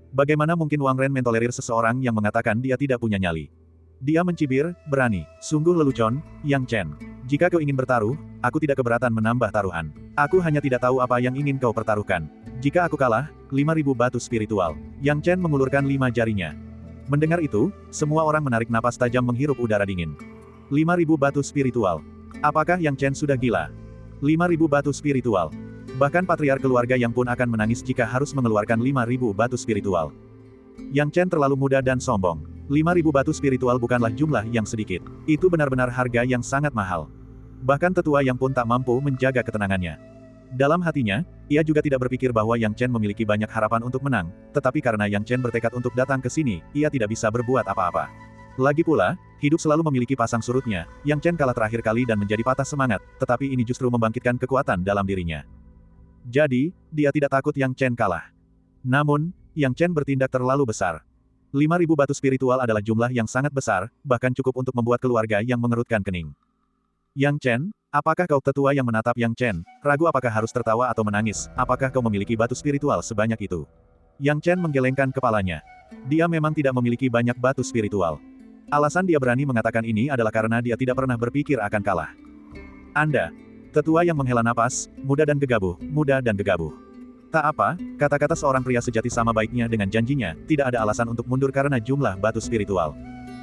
Bagaimana mungkin Wang Ren mentolerir seseorang yang mengatakan dia tidak punya nyali? Dia mencibir, "Berani. Sungguh lelucon, Yang Chen. Jika kau ingin bertaruh, aku tidak keberatan menambah taruhan. Aku hanya tidak tahu apa yang ingin kau pertaruhkan. Jika aku kalah, 5.000 batu spiritual." Yang Chen mengulurkan 5 jarinya. Mendengar itu, semua orang menarik napas tajam menghirup udara dingin. 5.000 batu spiritual. Apakah Yang Chen sudah gila? 5.000 batu spiritual. Bahkan patriark keluarga Yang pun akan menangis jika harus mengeluarkan 5.000 batu spiritual. Yang Chen terlalu muda dan sombong. 5.000 batu spiritual bukanlah jumlah yang sedikit. Itu benar-benar harga yang sangat mahal. Bahkan tetua Yang pun tak mampu menjaga ketenangannya. Dalam hatinya, ia juga tidak berpikir bahwa Yang Chen memiliki banyak harapan untuk menang, tetapi karena Yang Chen bertekad untuk datang ke sini, ia tidak bisa berbuat apa-apa. Lagi pula, hidup selalu memiliki pasang surutnya. Yang Chen kalah terakhir kali dan menjadi patah semangat, tetapi ini justru membangkitkan kekuatan dalam dirinya. Jadi, dia tidak takut Yang Chen kalah. Namun, Yang Chen bertindak terlalu besar. 5.000 batu spiritual adalah jumlah yang sangat besar, bahkan cukup untuk membuat keluarga Yang mengerutkan kening. "Yang Chen, apakah kau?" Tetua Yang menatap Yang Chen, ragu apakah harus tertawa atau menangis. "Apakah kau memiliki batu spiritual sebanyak itu?" Yang Chen menggelengkan kepalanya. Dia memang tidak memiliki banyak batu spiritual. Alasan dia berani mengatakan ini adalah karena dia tidak pernah berpikir akan kalah. Anda, tetua yang menghela napas, muda dan gegabah, muda dan gegabah. Tak apa, kata-kata seorang pria sejati sama baiknya dengan janjinya, tidak ada alasan untuk mundur karena jumlah batu spiritual.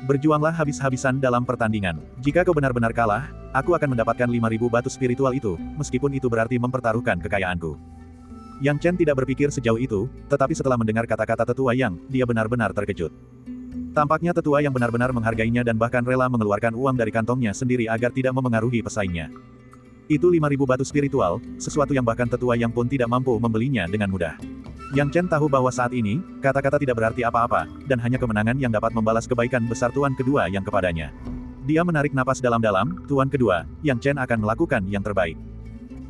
Berjuanglah habis-habisan dalam pertandingan. Jika kau benar-benar kalah, aku akan mendapatkan 5.000 batu spiritual itu, meskipun itu berarti mempertaruhkan kekayaanku. Yang Chen tidak berpikir sejauh itu, tetapi setelah mendengar kata-kata tetua Yang, dia benar-benar terkejut. Tampaknya tetua yang benar-benar menghargainya dan bahkan rela mengeluarkan uang dari kantongnya sendiri agar tidak memengaruhi pesaingnya. Itu 5.000 batu spiritual, sesuatu yang bahkan tetua yang pun tidak mampu membelinya dengan mudah. Yang Chen tahu bahwa saat ini, kata-kata tidak berarti apa-apa, dan hanya kemenangan yang dapat membalas kebaikan besar tuan kedua yang kepadanya. Dia menarik napas dalam-dalam, tuan kedua, Yang Chen akan melakukan yang terbaik.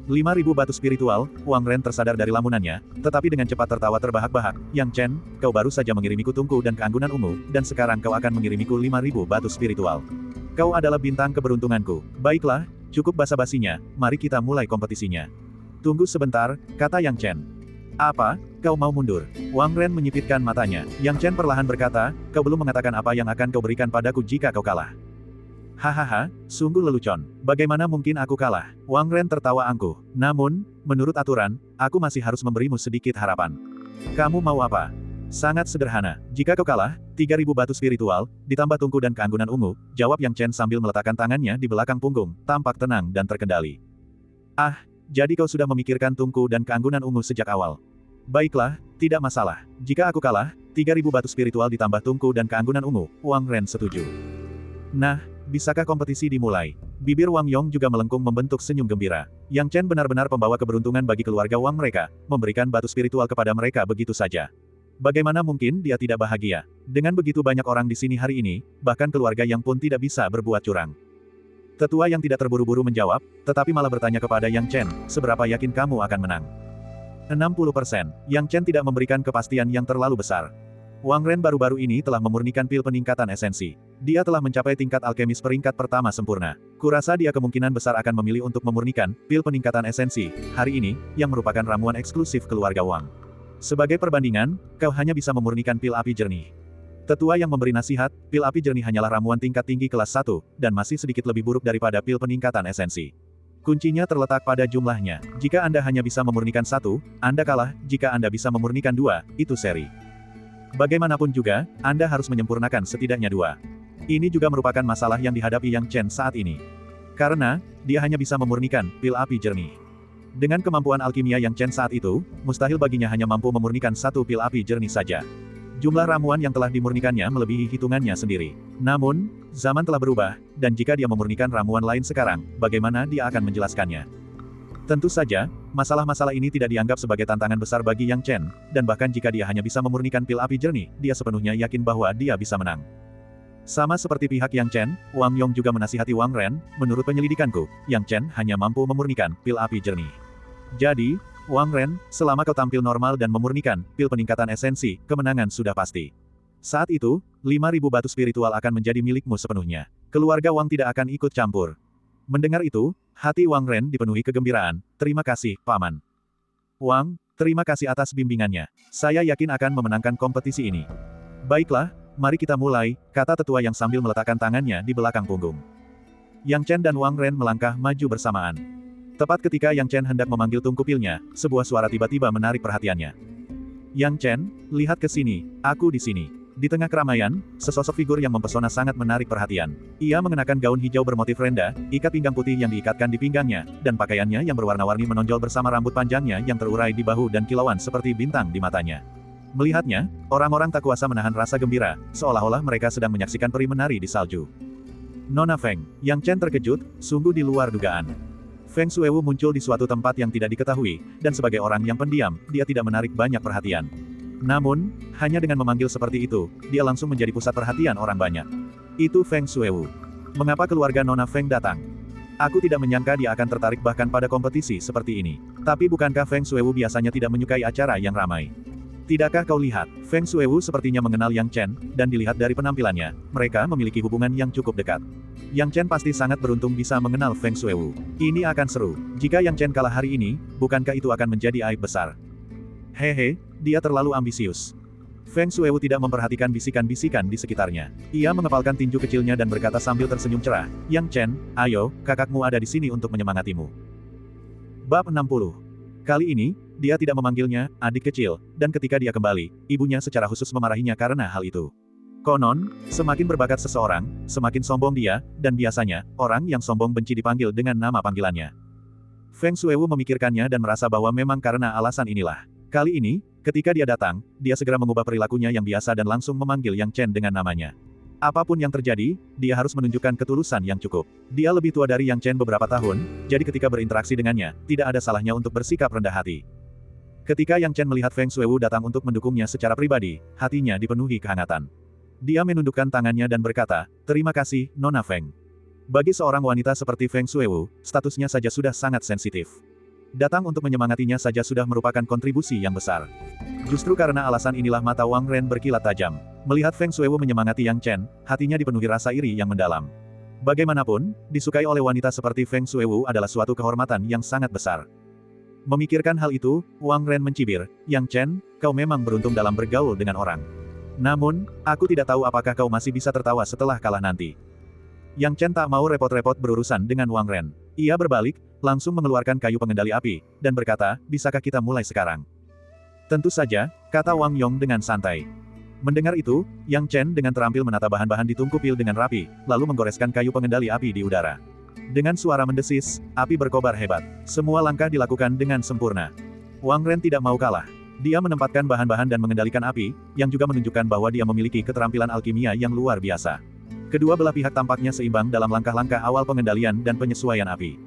5.000 batu spiritual, Wang Ren tersadar dari lamunannya, tetapi dengan cepat tertawa terbahak-bahak, Yang Chen, kau baru saja mengirimiku tungku dan keanggunan ungu, dan sekarang kau akan mengirimiku 5.000 batu spiritual. Kau adalah bintang keberuntunganku. Baiklah, cukup basa-basinya, mari kita mulai kompetisinya. Tunggu sebentar, kata Yang Chen. Apa, kau mau mundur? Wang Ren menyipitkan matanya. Yang Chen perlahan berkata, kau belum mengatakan apa yang akan kau berikan padaku jika kau kalah. Hahaha, sungguh lelucon. Bagaimana mungkin aku kalah? Wang Ren tertawa angkuh. Namun, menurut aturan, aku masih harus memberimu sedikit harapan. Kamu mau apa? Sangat sederhana. Jika kau kalah, 3.000 batu spiritual, ditambah tungku dan keanggunan ungu, jawab Yang Chen sambil meletakkan tangannya di belakang punggung, tampak tenang dan terkendali. Ah, jadi kau sudah memikirkan tungku dan keanggunan ungu sejak awal. Baiklah, tidak masalah. Jika aku kalah, 3.000 batu spiritual ditambah tungku dan keanggunan ungu, Wang Ren setuju. Nah, bisakah kompetisi dimulai? Bibir Wang Yong juga melengkung membentuk senyum gembira. Yang Chen benar-benar pembawa keberuntungan bagi keluarga Wang mereka, memberikan batu spiritual kepada mereka begitu saja. Bagaimana mungkin dia tidak bahagia? Dengan begitu banyak orang di sini hari ini, bahkan keluarga Yang pun tidak bisa berbuat curang. Tetua Yang tidak terburu-buru menjawab, tetapi malah bertanya kepada Yang Chen, seberapa yakin kamu akan menang? 60%. Yang Chen tidak memberikan kepastian yang terlalu besar. Wang Ren baru-baru ini telah memurnikan pil peningkatan esensi. Dia telah mencapai tingkat alkemis peringkat pertama sempurna. Kurasa dia kemungkinan besar akan memilih untuk memurnikan pil peningkatan esensi hari ini, yang merupakan ramuan eksklusif keluarga Wang. Sebagai perbandingan, kau hanya bisa memurnikan pil api jernih. Tetua Yang memberi nasihat, pil api jernih hanyalah ramuan tingkat tinggi kelas 1, dan masih sedikit lebih buruk daripada pil peningkatan esensi. Kuncinya terletak pada jumlahnya. Jika Anda hanya bisa memurnikan 1, Anda kalah. Jika Anda bisa memurnikan 2, itu seri. Bagaimanapun juga, Anda harus menyempurnakan setidaknya 2. Ini juga merupakan masalah yang dihadapi Yang Chen saat ini. Karena, dia hanya bisa memurnikan pil api jernih. Dengan kemampuan alkimia Yang Chen saat itu, mustahil baginya hanya mampu memurnikan 1 pil api jernih saja. Jumlah ramuan yang telah dimurnikannya melebihi hitungannya sendiri. Namun, zaman telah berubah, dan jika dia memurnikan ramuan lain sekarang, bagaimana dia akan menjelaskannya? Tentu saja, masalah-masalah ini tidak dianggap sebagai tantangan besar bagi Yang Chen, dan bahkan jika dia hanya bisa memurnikan pil api jernih, dia sepenuhnya yakin bahwa dia bisa menang. Sama seperti pihak Yang Chen, Wang Yong juga menasihati Wang Ren, menurut penyelidikanku, Yang Chen hanya mampu memurnikan pil api jernih. Jadi, Wang Ren, selama kau tampil normal dan memurnikan pil peningkatan esensi, kemenangan sudah pasti. Saat itu, 5.000 batu spiritual akan menjadi milikmu sepenuhnya. Keluarga Wang tidak akan ikut campur. Mendengar itu, hati Wang Ren dipenuhi kegembiraan. Terima kasih, Paman. Wang, terima kasih atas bimbingannya. Saya yakin akan memenangkan kompetisi ini. Baiklah, mari kita mulai, kata tetua Yang sambil meletakkan tangannya di belakang punggung. Yang Chen dan Wang Ren melangkah maju bersamaan. Tepat ketika Yang Chen hendak memanggil tungku pilnya, sebuah suara tiba-tiba menarik perhatiannya. Yang Chen, lihat ke sini, aku di sini. Di tengah keramaian, sesosok figur yang mempesona sangat menarik perhatian. Ia mengenakan gaun hijau bermotif renda, ikat pinggang putih yang diikatkan di pinggangnya, dan pakaiannya yang berwarna-warni menonjol bersama rambut panjangnya yang terurai di bahu dan kilauan seperti bintang di matanya. Melihatnya, orang-orang tak kuasa menahan rasa gembira, seolah-olah mereka sedang menyaksikan peri menari di salju. Nona Feng, Yang Chen terkejut, sungguh di luar dugaan. Feng Shuewu muncul di suatu tempat yang tidak diketahui, dan sebagai orang yang pendiam, dia tidak menarik banyak perhatian. Namun, hanya dengan memanggil seperti itu, dia langsung menjadi pusat perhatian orang banyak. Itu Feng Shuewu. Mengapa keluarga Nona Feng datang? Aku tidak menyangka dia akan tertarik bahkan pada kompetisi seperti ini. Tapi bukankah Feng Shuewu biasanya tidak menyukai acara yang ramai? Tidakkah kau lihat, Feng Shuewu sepertinya mengenal Yang Chen, dan dilihat dari penampilannya, mereka memiliki hubungan yang cukup dekat. Yang Chen pasti sangat beruntung bisa mengenal Feng Shuewu. Ini akan seru. Jika Yang Chen kalah hari ini, bukankah itu akan menjadi aib besar? Hehe, dia terlalu ambisius. Feng Shuewu tidak memperhatikan bisikan-bisikan di sekitarnya. Ia mengepalkan tinju kecilnya dan berkata sambil tersenyum cerah, Yang Chen, ayo, kakakmu ada di sini untuk menyemangatimu. Bab 60. Kali ini, dia tidak memanggilnya, adik kecil, dan ketika dia kembali, ibunya secara khusus memarahinya karena hal itu. Konon, semakin berbakat seseorang, semakin sombong dia, dan biasanya, orang yang sombong benci dipanggil dengan nama panggilannya. Feng Shuewu memikirkannya dan merasa bahwa memang karena alasan inilah. Kali ini, ketika dia datang, dia segera mengubah perilakunya yang biasa dan langsung memanggil Yang Chen dengan namanya. Apapun yang terjadi, dia harus menunjukkan ketulusan yang cukup. Dia lebih tua dari Yang Chen beberapa tahun, jadi ketika berinteraksi dengannya, tidak ada salahnya untuk bersikap rendah hati. Ketika Yang Chen melihat Feng Shuewu datang untuk mendukungnya secara pribadi, hatinya dipenuhi kehangatan. Dia menundukkan tangannya dan berkata, terima kasih, Nona Feng. Bagi seorang wanita seperti Feng Shuewu, statusnya saja sudah sangat sensitif. Datang untuk menyemangatinya saja sudah merupakan kontribusi yang besar. Justru karena alasan inilah mata Wang Ren berkilat tajam. Melihat Feng Shuewu menyemangati Yang Chen, hatinya dipenuhi rasa iri yang mendalam. Bagaimanapun, disukai oleh wanita seperti Feng Shuewu adalah suatu kehormatan yang sangat besar. Memikirkan hal itu, Wang Ren mencibir, Yang Chen, kau memang beruntung dalam bergaul dengan orang. Namun, aku tidak tahu apakah kau masih bisa tertawa setelah kalah nanti. Yang Chen tak mau repot-repot berurusan dengan Wang Ren. Ia berbalik, langsung mengeluarkan kayu pengendali api, dan berkata, bisakah kita mulai sekarang? Tentu saja, kata Wang Yong dengan santai. Mendengar itu, Yang Chen dengan terampil menata bahan-bahan di tungku pil dengan rapi, lalu menggoreskan kayu pengendali api di udara. Dengan suara mendesis, api berkobar hebat. Semua langkah dilakukan dengan sempurna. Wang Ren tidak mau kalah. Dia menempatkan bahan-bahan dan mengendalikan api, yang juga menunjukkan bahwa dia memiliki keterampilan alkimia yang luar biasa. Kedua belah pihak tampaknya seimbang dalam langkah-langkah awal pengendalian dan penyesuaian api.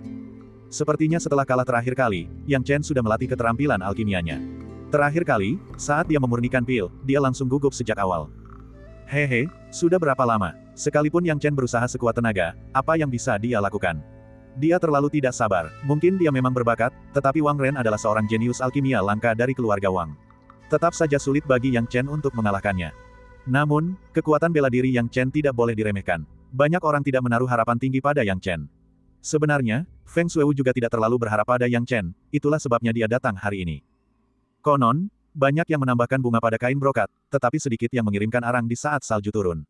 Sepertinya setelah kalah terakhir kali, Yang Chen sudah melatih keterampilan alkimianya. Terakhir kali, saat dia memurnikan pil, dia langsung gugup sejak awal. Hehe, sudah berapa lama? Sekalipun Yang Chen berusaha sekuat tenaga, apa yang bisa dia lakukan? Dia terlalu tidak sabar. Mungkin dia memang berbakat, tetapi Wang Ren adalah seorang jenius alkimia langka dari keluarga Wang. Tetap saja sulit bagi Yang Chen untuk mengalahkannya. Namun, kekuatan bela diri Yang Chen tidak boleh diremehkan. Banyak orang tidak menaruh harapan tinggi pada Yang Chen. Sebenarnya, Feng Shuewu juga tidak terlalu berharap pada Yang Chen, itulah sebabnya dia datang hari ini. Konon, banyak yang menambahkan bunga pada kain brokat, tetapi sedikit yang mengirimkan arang di saat salju turun.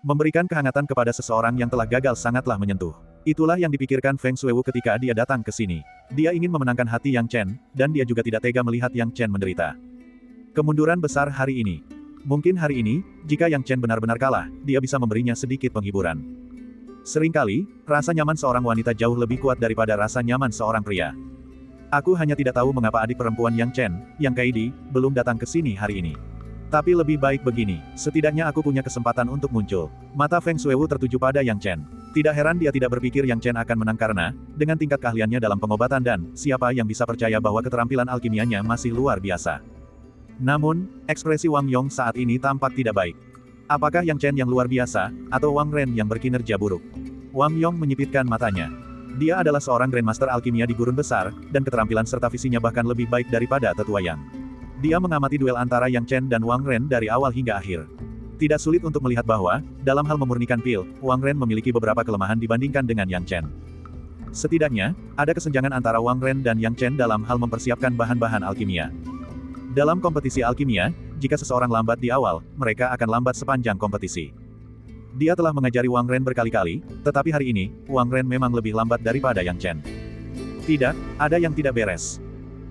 Memberikan kehangatan kepada seseorang yang telah gagal sangatlah menyentuh. Itulah yang dipikirkan Feng Shuewu ketika dia datang ke sini. Dia ingin memenangkan hati Yang Chen, dan dia juga tidak tega melihat Yang Chen menderita. Kemunduran besar hari ini. Mungkin hari ini, jika Yang Chen benar-benar kalah, dia bisa memberinya sedikit penghiburan. Seringkali, rasa nyaman seorang wanita jauh lebih kuat daripada rasa nyaman seorang pria. Aku hanya tidak tahu mengapa adik perempuan Yang Chen, Yang Kaidi, belum datang ke sini hari ini. Tapi lebih baik begini, setidaknya aku punya kesempatan untuk muncul. Mata Feng Shuewu tertuju pada Yang Chen. Tidak heran dia tidak berpikir Yang Chen akan menang karena, dengan tingkat keahliannya dalam pengobatan dan, siapa yang bisa percaya bahwa keterampilan alkimianya masih luar biasa. Namun, ekspresi Wang Yong saat ini tampak tidak baik. Apakah Yang Chen yang luar biasa, atau Wang Ren yang berkinerja buruk? Wang Yong menyipitkan matanya. Dia adalah seorang Grandmaster alkimia di gurun besar, dan keterampilan serta visinya bahkan lebih baik daripada Tetua Yang. Dia mengamati duel antara Yang Chen dan Wang Ren dari awal hingga akhir. Tidak sulit untuk melihat bahwa, dalam hal memurnikan pil, Wang Ren memiliki beberapa kelemahan dibandingkan dengan Yang Chen. Setidaknya, ada kesenjangan antara Wang Ren dan Yang Chen dalam hal mempersiapkan bahan-bahan alkimia. Dalam kompetisi alkimia, jika seseorang lambat di awal, mereka akan lambat sepanjang kompetisi. Dia telah mengajari Wang Ren berkali-kali, tetapi hari ini, Wang Ren memang lebih lambat daripada Yang Chen. Tidak, ada yang tidak beres.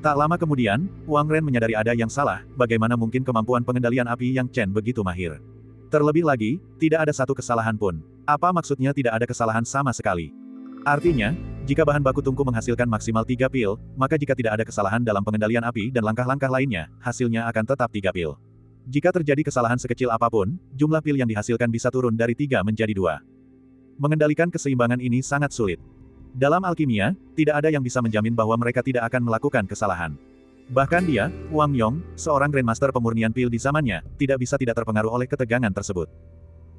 Tak lama kemudian, Wang Ren menyadari ada yang salah, bagaimana mungkin kemampuan pengendalian api Yang Chen begitu mahir. Terlebih lagi, tidak ada satu kesalahan pun. Apa maksudnya tidak ada kesalahan sama sekali? Artinya, jika bahan baku tungku menghasilkan maksimal 3 pil, maka jika tidak ada kesalahan dalam pengendalian api dan langkah-langkah lainnya, hasilnya akan tetap 3 pil. Jika terjadi kesalahan sekecil apapun, jumlah pil yang dihasilkan bisa turun dari 3 menjadi 2. Mengendalikan keseimbangan ini sangat sulit. Dalam alkimia, tidak ada yang bisa menjamin bahwa mereka tidak akan melakukan kesalahan. Bahkan dia, Wang Yong, seorang Grandmaster pemurnian pil di zamannya, tidak bisa tidak terpengaruh oleh ketegangan tersebut.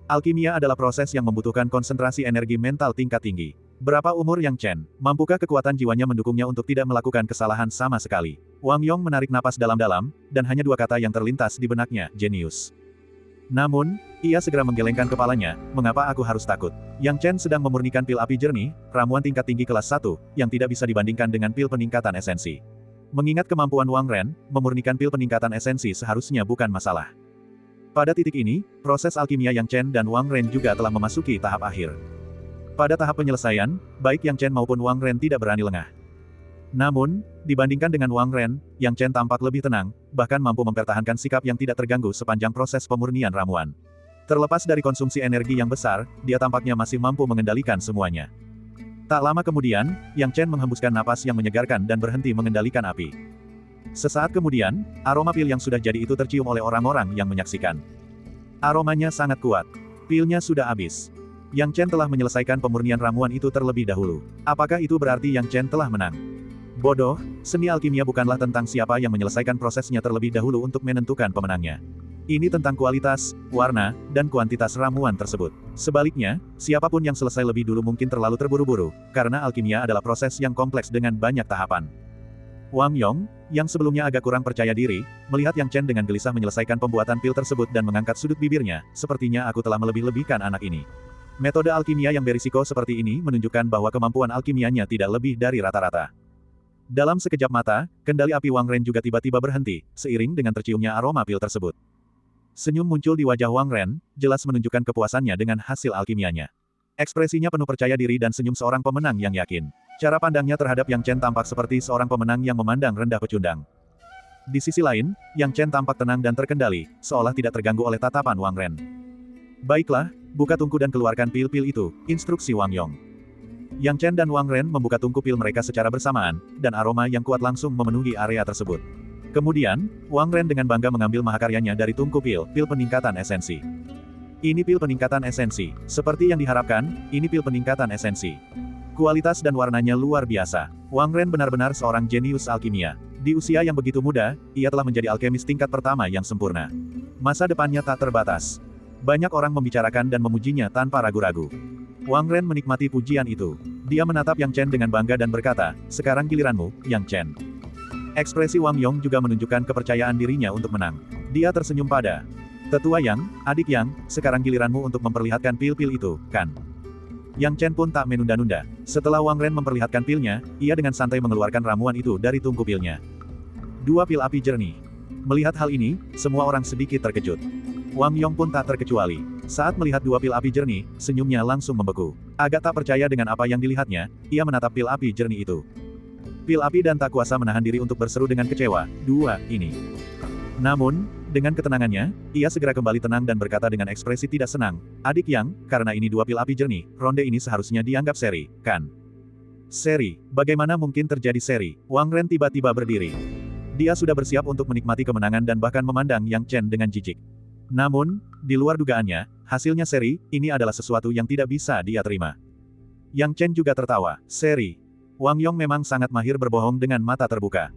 Alkimia adalah proses yang membutuhkan konsentrasi energi mental tingkat tinggi. Berapa umur Yang Chen? Mampukah kekuatan jiwanya mendukungnya untuk tidak melakukan kesalahan sama sekali? Wang Yong menarik napas dalam-dalam, dan hanya 2 kata yang terlintas di benaknya, jenius. Namun, ia segera menggelengkan kepalanya, mengapa aku harus takut? Yang Chen sedang memurnikan pil api jernih, ramuan tingkat tinggi kelas 1, yang tidak bisa dibandingkan dengan pil peningkatan esensi. Mengingat kemampuan Wang Ren, memurnikan pil peningkatan esensi seharusnya bukan masalah. Pada titik ini, proses alkimia Yang Chen dan Wang Ren juga telah memasuki tahap akhir. Pada tahap penyelesaian, baik Yang Chen maupun Wang Ren tidak berani lengah. Namun, dibandingkan dengan Wang Ren, Yang Chen tampak lebih tenang, bahkan mampu mempertahankan sikap yang tidak terganggu sepanjang proses pemurnian ramuan. Terlepas dari konsumsi energi yang besar, dia tampaknya masih mampu mengendalikan semuanya. Tak lama kemudian, Yang Chen menghembuskan napas yang menyegarkan dan berhenti mengendalikan api. Sesaat kemudian, aroma pil yang sudah jadi itu tercium oleh orang-orang yang menyaksikan. Aromanya sangat kuat. Pilnya sudah habis. Yang Chen telah menyelesaikan pemurnian ramuan itu terlebih dahulu. Apakah itu berarti Yang Chen telah menang? Bodoh, seni alkimia bukanlah tentang siapa yang menyelesaikan prosesnya terlebih dahulu untuk menentukan pemenangnya. Ini tentang kualitas, warna, dan kuantitas ramuan tersebut. Sebaliknya, siapapun yang selesai lebih dulu mungkin terlalu terburu-buru, karena alkimia adalah proses yang kompleks dengan banyak tahapan. Wang Yong, yang sebelumnya agak kurang percaya diri, melihat Yang Chen dengan gelisah menyelesaikan pembuatan pil tersebut dan mengangkat sudut bibirnya, sepertinya aku telah melebih-lebihkan anak ini. Metode alkimia yang berisiko seperti ini menunjukkan bahwa kemampuan alkimianya tidak lebih dari rata-rata. Dalam sekejap mata, kendali api Wang Ren juga tiba-tiba berhenti, seiring dengan terciumnya aroma pil tersebut. Senyum muncul di wajah Wang Ren, jelas menunjukkan kepuasannya dengan hasil alkimianya. Ekspresinya penuh percaya diri dan senyum seorang pemenang yang yakin. Cara pandangnya terhadap Yang Chen tampak seperti seorang pemenang yang memandang rendah pecundang. Di sisi lain, Yang Chen tampak tenang dan terkendali, seolah tidak terganggu oleh tatapan Wang Ren. Baiklah, buka tungku dan keluarkan pil-pil itu, instruksi Wang Yong. Yang Chen dan Wang Ren membuka tungku pil mereka secara bersamaan, dan aroma yang kuat langsung memenuhi area tersebut. Kemudian, Wang Ren dengan bangga mengambil mahakaryanya dari tungku pil peningkatan esensi. Ini pil peningkatan esensi. Seperti yang diharapkan, ini pil peningkatan esensi. Kualitas dan warnanya luar biasa. Wang Ren benar-benar seorang jenius alkimia. Di usia yang begitu muda, ia telah menjadi alkemis tingkat pertama yang sempurna. Masa depannya tak terbatas. Banyak orang membicarakan dan memujinya tanpa ragu-ragu. Wang Ren menikmati pujian itu. Dia menatap Yang Chen dengan bangga dan berkata, sekarang giliranmu, Yang Chen. Ekspresi Wang Yong juga menunjukkan kepercayaan dirinya untuk menang. Dia tersenyum pada tetua Yang, adik Yang, sekarang giliranmu untuk memperlihatkan pil-pil itu, kan? Yang Chen pun tak menunda-nunda. Setelah Wang Ren memperlihatkan pilnya, ia dengan santai mengeluarkan ramuan itu dari tungku pilnya. 2 pil api jernih. Melihat hal ini, semua orang sedikit terkejut. Wang Yong pun tak terkecuali. Saat melihat 2 pil api jernih, senyumnya langsung membeku. Agak tak percaya dengan apa yang dilihatnya, ia menatap pil api jernih itu. Pil api dan tak kuasa menahan diri untuk berseru dengan kecewa, 2 ini. Namun, dengan ketenangannya, ia segera kembali tenang dan berkata dengan ekspresi tidak senang, adik Yang, karena ini 2 pil api jernih, ronde ini seharusnya dianggap seri, kan? Seri, bagaimana mungkin terjadi seri? Wang Ren tiba-tiba berdiri. Dia sudah bersiap untuk menikmati kemenangan dan bahkan memandang Yang Chen dengan jijik. Namun, di luar dugaannya, hasilnya seri, ini adalah sesuatu yang tidak bisa dia terima. Yang Chen juga tertawa, seri. Wang Yong memang sangat mahir berbohong dengan mata terbuka.